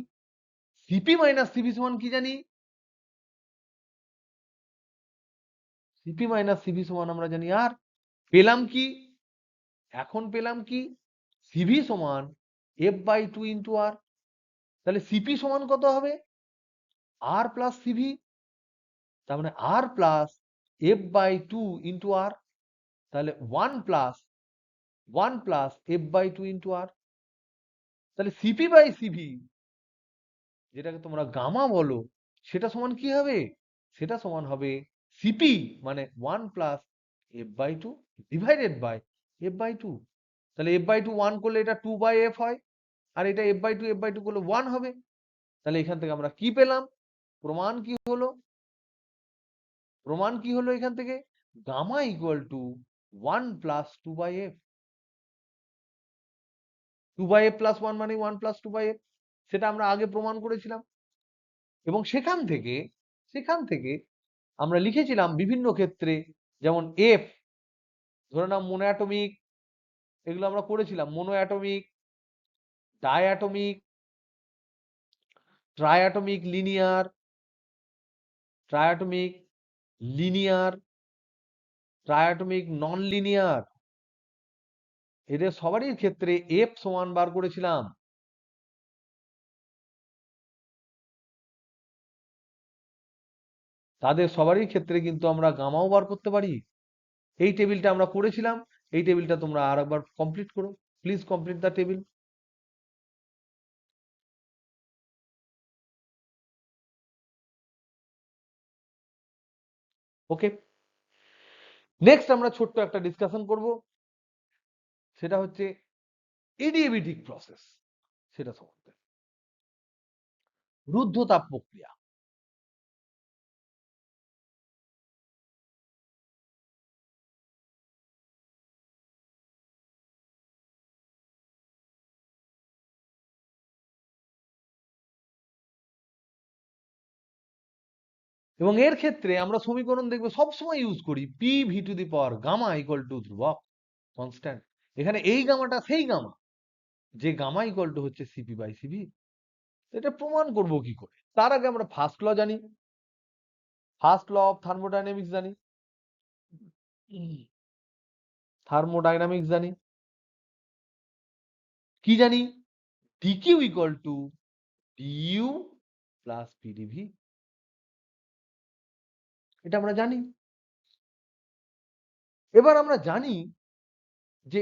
সিপি মাইনাস সিভি সমান কি জানি? সিপি মাইনাস সিভি সমান আমরা জানি আর। পেলাম কি? এখন পেলাম কি? সিভি সমান F/2 ইন্টু আর। তাহলে সিপি সমান কত হবে? আর প্লাস সিভি। তার মানে আর প্লাস F/2 ইন্টু আর। তাহলে 1 প্লাস F/2 ইন্টু আর। তাহলে সিপি বাই সিভি, যেটাকে তোমরা গামা বলো, সেটা সমান কি হবে? সেটা সমান হবে সিপি মানে 1 + F/2 ডিভাইডেড বাই F/2। তাহলে F/2 1 করলে এটা 2/f হয়। আর এটা f/2 করলে 1 হবে। তাহলে এখান থেকে আমরা কি পেলাম? প্রমাণ কি হলো? প্রমাণ কি হলো এখান থেকে? Gamma equal to 1 plus 2/f। 2/f plus 1 মানে 1 প্লাস 2/f। সেটা আমরা আগে প্রমাণ করেছিলাম। এবং সেখান থেকে আমরা লিখেছিলাম বিভিন্ন ক্ষেত্রে, যেমন এফ, ধরে নাও মোনোঅ্যাটমিক, এগুলো আমরা করেছিলাম। Monoatomic, diatomic, triatomic, linear, triatomic non linear, এদের সবারই ক্ষেত্রে এফ সমান বার করেছিলাম। তাদের সবারই ক্ষেত্রে কিন্তু আমরা গামাও বার করতে পারি। এই টেবিলটা আমরা করেছিলাম। এই টেবিলটা তোমরা আরেকবার কমপ্লিট করো। Please complete the table. Okay, next আমরা ছোট্ট একটা ডিসকাশন করব, সেটা হচ্ছে এডিয়াবেটিক প্রসেস, সেটা সম্বন্ধে। রুদ্ধতাপ প্রক্রিয়া। এবং এর ক্ষেত্রে আমরা সমীকরণ দেখবে সবসময় ইউজ করি P V to the power gamma equal to ধ্রুবক কনস্ট্যান্ট। এখানে এই গামাটা সেই গামা, যে গামা ইকুয়াল টু হচ্ছে সিপি/সিভি। এটা প্রমাণ করব কি করে? তার আগে আমরা ফার্স্ট ল জানি, ফার্স্ট ল অফ থার্মোডাইনামিক্স জানি, থার্মোডাইনামিক্স জানি। কি জানি? DQ equal two DU plus PDV. এটা আমরা জানি। এবার আমরা জানি যে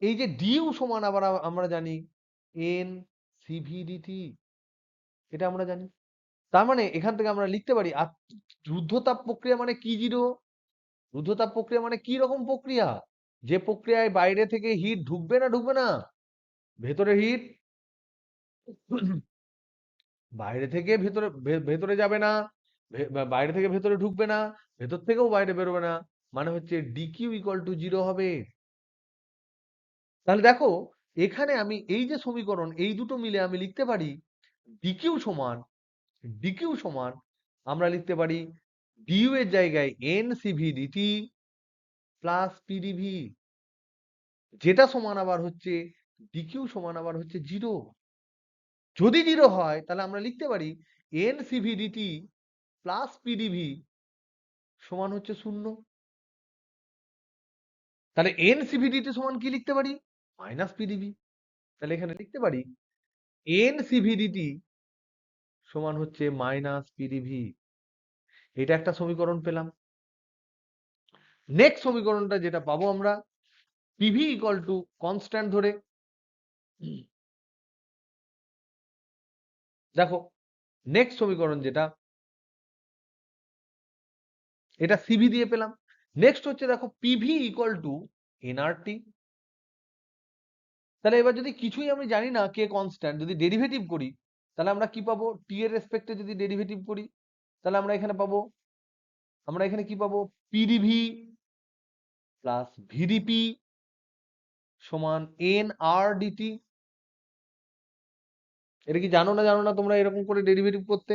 এই যে ডিইউ সমান, আবার আমরা জানি এন সিভি ডিটি, এটা আমরা জানি। তার মানে এখান থেকে আমরা লিখতে পারি, আর রুদ্ধতাপ প্রক্রিয়া মানে কি জিরো? রুদ্ধতাপ প্রক্রিয়া মানে কি রকম প্রক্রিয়া? যে প্রক্রিয়ায় বাইরে থেকে হিট ঢুকবে না ঢুকবে না, ভেতরে হিট বাইরে থেকে ভেতরে ভেতরে যাবে না, বাইরে থেকে ভেতরে ঢুকবে না, ভেতর থেকেও বাইরে বেরোবে না, মানে হচ্ছে ডিকিউ ইকুয়াল টু 0 হবে। তাহলে দেখো, এখানে আমি এই যে সমীকরণ, এই দুটো মিলে আমি লিখতে পারি ডিকিউ সমান, ডিকিউ সমান আমরা লিখতে পারি ডিইউ এর জায়গায় N CV dT plus PdV, যেটা সমান আবার হচ্ছে ডিকিউ সমান আবার হচ্ছে 0। যদি 0 হয় তাহলে আমরা লিখতে পারি N CV dT plus PdV সমান হচ্ছে 0। তাহলে এন সিভি ডিটি সমান কি লিখতে পারি? Minus PDV. তাহলে এখানে লিখতে পারি এন সিভি ডিটি সমান হচ্ছে মাইনাস পিডিভি। এটা একটা সমীকরণ পেলাম। নেক্সট সমীকরণটা যেটা পাবো আমরা, পিভি ইকুয়াল টু কনস্ট্যান্ট ধরে, দেখো নেক্সট সমীকরণ যেটা, এটা সিভি দিয়ে পেলাম। নেক্সট হচ্ছে দেখো পিভি ইকুয়াল টু এনআরটি। তাহলে এবার যদি কিছুই আমি জানি না, কে কনস্ট্যান্ট, যদি ডেরিভেটিভ করি তাহলে আমরা কি পাবো? টি এর রেসপেক্টে যদি ডেরিভেটিভ করি তাহলে আমরা এখানে পাবো, আমরা এখানে কি পাবো? পিডিভি প্লাস ভিডিপি সমান এন আর ডিটি। এটা কি জানো না তোমরা এরকম করে ডেরিভেটিভ করতে?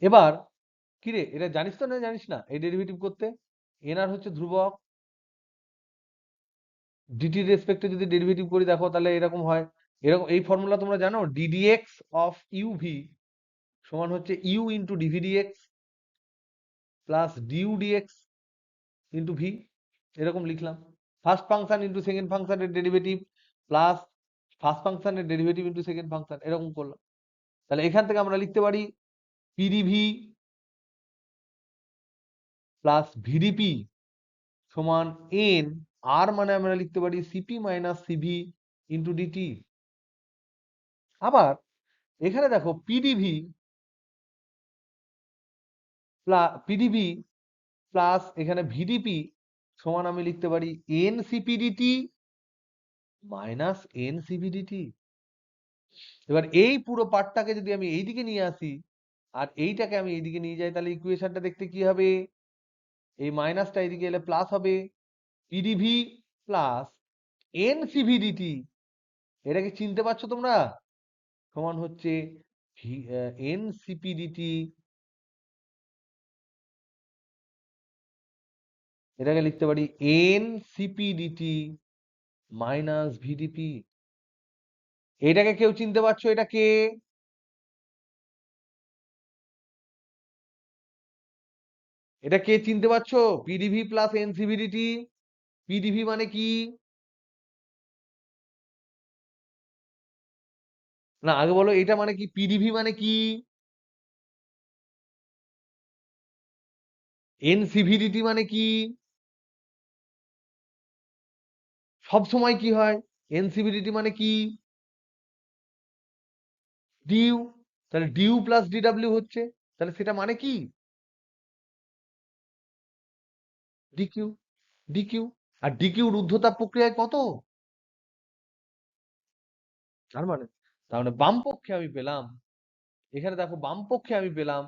এবার কিরে, এটা জানিস তো না জানিস না এই ডেরিভেটিভ করতে? এনআর হচ্ছে ধ্রুবক, ডিটি রেসপেক্টে যদি ডেরিভেটিভ করি দেখো তাহলে এরকম হয়। এরকম এই ফর্মুলা তোমরা জানো, ডিডিএক্স অফ ইউভি সমান হচ্ছে U into dV dx plus dU dx into V. এরকম লিখলাম। ফার্স্ট ফাংশন ইন্টু সেকেন্ড ফাংশনের ডেরিভেটিভ প্লাস ফার্স্ট ফাংশনের ডেরিভেটিভ ইন্টু সেকেন্ড ফাংশন, এরকম করলাম। তাহলে এখান থেকে আমরা লিখতে পারি পিডিভি প্লাস ভিডিপি সমান এন আর, মানে আমরা লিখতে পারি Cp minus Cv into dT. আবার এখানে দেখো পিডিভি পিডিভি প্লাস এখানে ভিডিপি সমান আমি লিখতে পারি এনসিপিডিটি মাইনাস এনসিভিডিটি। এবার এই পুরো পার্টটাকে যদি আমি এইদিকে নিয়ে আসি আর এইটাকে আমি এইদিকে নিয়ে যাই, তাহলে ইকুয়েশনটা দেখতে কি হবে? এই মাইনাসটা এইদিকে এলে প্লাস হবে, পিডিভি প্লাস এনসিভিডিটি, এটাকে চিনতে পারছো তোমরা? সমান হচ্ছে এনসিপিডিটি, এটাকে লিখতে পারি এনসিপিডিটি মাইনাস ভিডিপি। এটাকে কেউ চিনতে পারছো? এটাকে এটা কে চিনতে পারছো? PDV plus এনসিভিডিটি। পিডিভি মানে কি? না আগে বলো এটা মানে কি? পিডিভি মানে কি? এনসিভিডিটি মানে কি? সব সময় কি হয়? এনসিভিডিটি মানে কি? ডিউ। তাহলে ডিউ প্লাস ডিডব্লিউ হচ্ছে, তাহলে সেটা মানে কি? ডিকিউ। ডিকিউ। আর ডিকিউর ঊর্ধ্বতাপ প্রক্রিয়ায় কত? তার মানে বাম পক্ষে আমি পেলাম, এখানে দেখো বাম পক্ষে আমি পেলাম,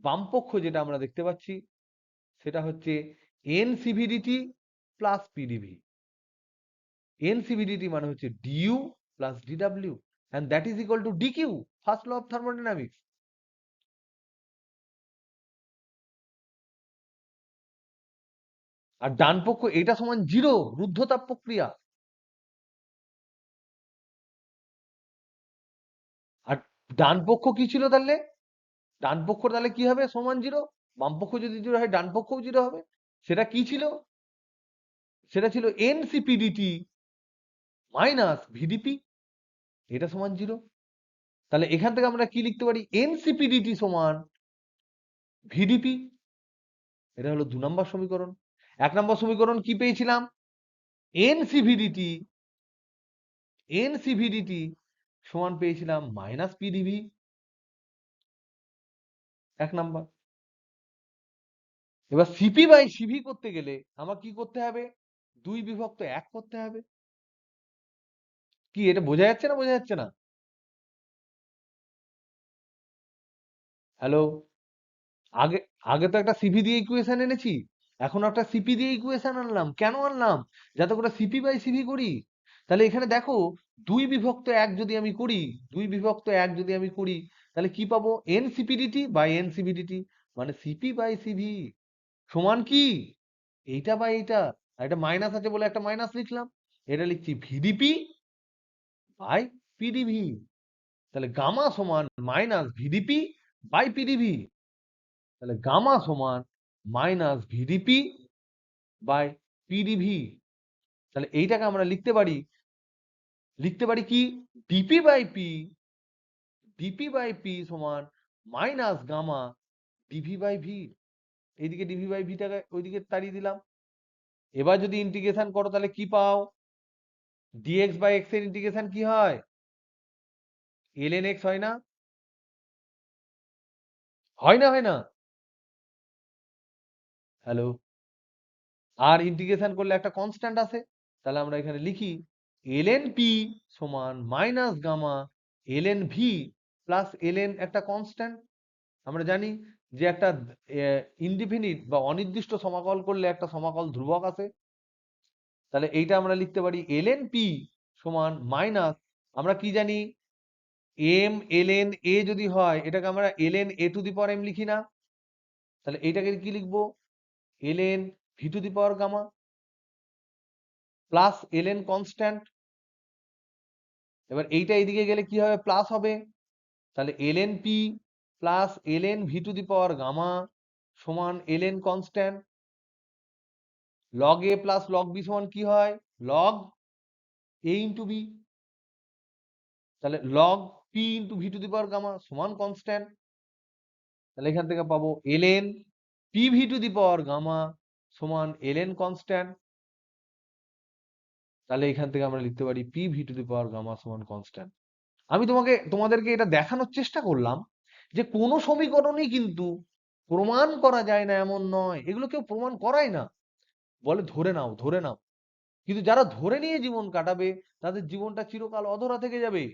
বাম পক্ষ যেটা আমরা দেখতে পাচ্ছি সেটা হচ্ছে এনসিভিডিটি প্লাস পিডিভি। এনসিভিডিটি মানে হচ্ছে ডিউ প্লাস ডিডব্লিউ and that is equal to dq, first law of thermodynamics. আর ডান পক্ষ এটা সমান জিরো, রুদ্ধতাপ প্রক্রিয়া। আর ডান পক্ষ কি ছিল তাহলে? ডান পক্ষ তাহলে কি হবে? সমান জিরো। বাম পক্ষ যদি জিরো হয় ডান পক্ষও জিরো হবে। সেটা কি ছিল? সেটা ছিল এনসিপিডিটি মাইনাস ভিডিপি, এটা সমান জিরো। তাহলে এখান থেকে আমরা কি লিখতে পারি? এনসিপিডিটি সমান ভিডিপি। এটা হলো 2 নম্বর সমীকরণ। 1 নম্বর সমীকরণ কি পেয়েছিলাম? এনসিভিডিটি, এনসিভিডিটি সমান পেয়েছিলাম মাইনাস পিডিভি, 1 নাম্বার। এবার সিপি বাই সিভি করতে গেলে আমার কি করতে হবে? 2/1 করতে হবে। কি এটা বোঝা যাচ্ছে না বোঝা যাচ্ছে না? হ্যালো? আগে আগে তো একটা সিভি দিয়ে ইকুয়েশন এনেছি, এখন একটা সিপি দিয়ে ইকুয়েশন আনলাম। কেন আনলাম? যাতে করে সিপি বাই সিভি করি। তাহলে এখানে দেখো 2/1 যদি আমি করি, 2/1 যদি আমি করি, তাহলে কি পাবো? এনসিপিডিটি বাই এনসিভিডিটি মানে সিপি বাই সিভি সমান কি? এইটা বাই এইটা। আর এটা মাইনাস আছে বলে একটা মাইনাস লিখলাম। এটা লিখছি ভিডিপি বাই পিডিভি। তাহলে গামা সমান মাইনাস ভিডিপি বাই পিডিভি। তাহলে গামা সমান মাইনাস ভিডিপি বাই পিডিভি। তাহলে এইটাকে আমরা লিখতে পারি কি? DP by P, dP by P সমান minus gamma dV by V. এইদিকে ডিভি বাই ভিটাকে ওইদিকে তাড়িয়ে দিলাম। এবার যদি ইন্টিগ্রেশন করো তাহলে কি পাও? ডিএক্স বাই এক্স এর ইন্টিগ্রেশন কি হয়? ln x হয় না? হয় না? হয় না? হ্যালো? আর ইন্টিগ্রেশন করলে একটা কনস্ট্যান্ট আসে, তাহলে আমরা এখানে লিখি ln p সমান minus gamma ln v plus ln একটা কনস্ট্যান্ট। আমরা জানি যে একটা ইনডিফিনিট বা অনির্দিষ্ট সমাকল করলে একটা সমাকল ধ্রুবক আসে। তাহলে এইটা আমরা লিখতে পারি ln p সমান মাইনাস, আমরা কি জানি? m ln a যদি হয় এটাকে আমরা ln a to the power m লিখি না? তাহলে এইটাকে কি লিখবো? ln v to the power gamma plus ln constant. এবার এইটা এইদিকে গেলে কি হবে? প্লাস হবে। তাহলে ln p plus ln v to the power gamma সমান ln constant. log a plus log b সমান কি হয়? log a into b। তাহলে log p into v to the power gamma সমান কনস্ট্যান্ট। তাহলে এখান থেকে পাবো ln pv to the power gamma সমান ln কনস্ট্যান্ট। তাহলে এখান থেকে আমরা লিখতে পারি pv to the power gamma সমান কনস্ট্যান্ট। আমি তোমাদেরকে এটা দেখানোর চেষ্টা করলাম যে কোনো সমীকরণই কিন্তু প্রমাণ করা যায় না এমন নয়, এগুলো কেউ প্রমাণ করায় না, বলে ধরে নাও ধরে নাও। কিন্তু যারা ধরে নিয়ে জীবন কাটাবে তাদের জীবনটা চিরকাল অধরা থেকে যাবে,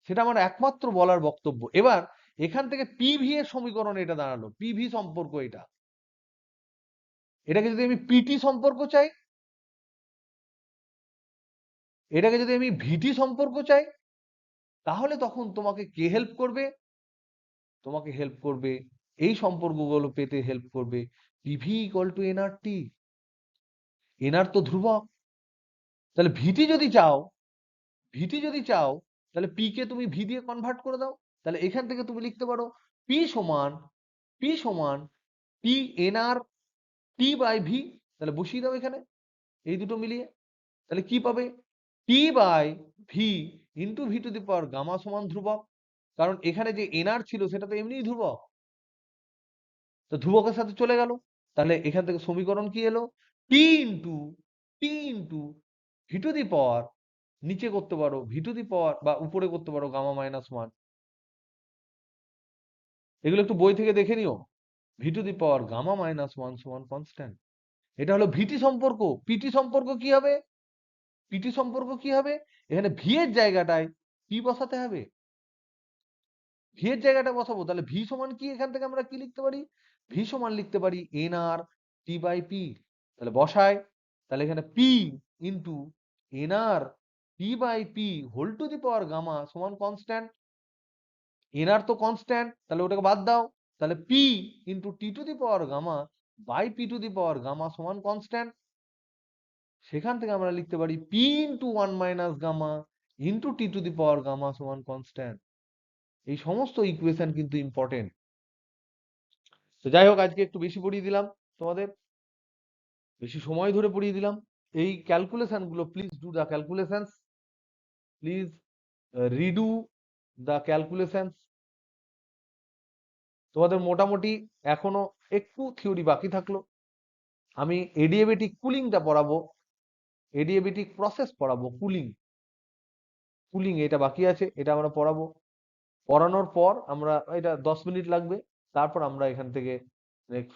সেটা আমার একমাত্র বলার বক্তব্য। এবার এখান থেকে পিভি এর সমীকরণ এটা দাঁড়ালো, পিভি সম্পর্ক এটা, এটাকে যদি আমি পিটি সম্পর্ক চাই, এটাকে যদি আমি ভিটি সম্পর্ক চাই, তাহলে তখন তোমাকে কে হেল্প করবে? তোমাকে হেল্প করবে এই সম্পর্কগুলো পেতে হেল্প করবে PV equal to nRT. NR তো ধ্রুবক, তাহলে ভিটি যদি চাও, ভিটি যদি চাও তাহলে পি কে তুমি ভি দিয়ে কনভার্ট করে দাও। তাহলে এখান থেকে তুমি লিখতে পারো পি সমান, পি সমান P NR T by V. তাহলে বসিয়ে দাও এখানে এই দুটো মিলিয়ে, তাহলে কি পাবে? T by V into V to the power gamma সমান ধ্রুবক, কারণ এখানে যে এনআর ছিল সেটা তো এমনিই ধ্রুবক, তো ধ্রুবকের সাথে চলে গেল। তাহলে এখান থেকে সমীকরণ কি এলো? টি ইন্টু ভি টু দি পাওয়ার, নিচে করতে পারো ভি টু দি পাওয়ার বা উপরে করতে পারো গামা মাইনাস ওয়ান, এগুলো একটু বই থেকে দেখে নিও। V to the power gamma minus one সমান কনস্ট্যান্ট। এটা হলো ভিটি সম্পর্ক। পিটি সম্পর্ক কি হবে? পিটি সম্পর্ক কি হবে? এখানে ভি এর জায়গাটায় পি বসাতে হবে, ভি এর জায়গাটা বসাবো। তাহলে ভি সমান কি, এখান থেকে আমরা কি লিখতে পারি? ভি সমান লিখতে পারি N R T by P. তাহলে বসায়, তাহলে এখানে P into N R T by P whole to the power gamma সমান কনস্ট্যান্ট। এন আর তো কনস্ট্যান্ট, তাহলে ওটাকে বাদ দাও। তাহলে P into T to the power gamma by P to the power gamma সমান কনস্ট্যান্ট। সেখান থেকে আমরা লিখতে পারি P into one minus gamma into T to the power gamma সমান কনস্ট্যান্ট। এই সমস্ত ইকুয়েশন কিন্তু ইম্পর্টেন্ট। তো যাই হোক, আজকে একটু বেশি পড়িয়ে দিলাম তোমাদের, বেশি সময় ধরে পড়িয়ে দিলাম। এই ক্যালকুলেশন গুলো please do the calculation, please redo the calculation. তোমাদের মোটামুটি এখনো একটু থিওরি বাকি থাকলো। আমি এডিয়াবেটিক কুলিংটা পড়াবো, এডিয়াবেটিক প্রসেস পড়াবো, কুলিং, কুলিং এটা বাকি আছে, এটা আমরা পড়াবো। পড়ানোর পর আমরা, এটা 10 মিনিট লাগবে, তারপর আমরা এখান থেকে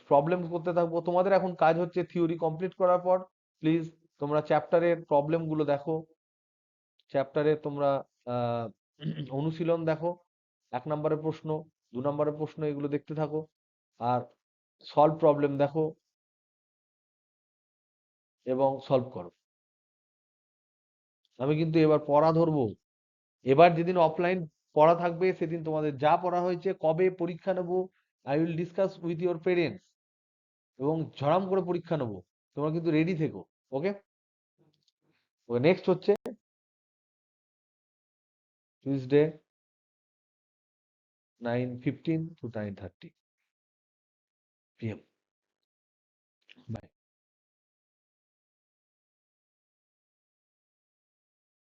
প্রবলেম করতে থাকবো। তোমাদের এখন কাজ হচ্ছে থিওরি কমপ্লিট করার পর প্লিজ তোমরা চ্যাপ্টারের প্রবলেম গুলো দেখো, চ্যাপ্টারে তোমরা আহ অনুশীলন দেখো, 1 নম্বরের প্রশ্ন, 2 নম্বরের প্রশ্ন, এগুলো দেখতে থাকো, আর সলভ প্রবলেম দেখো এবং সলভ করো। আমি কিন্তু এবার পড়া ধরবো, এবার যেদিন অফলাইন পড়া থাকবে সেদিন তোমাদের যা পড়া হয়েছে, কবে পরীক্ষা নেবো, I will discuss with your parents, এবং ঝড়াম করে পরীক্ষা নেবো, তোমরা কিন্তু রেডি থেকো। ওকে, নেক্সট হচ্ছে টিউসডে 9:15 to 9:30 PM। বাই।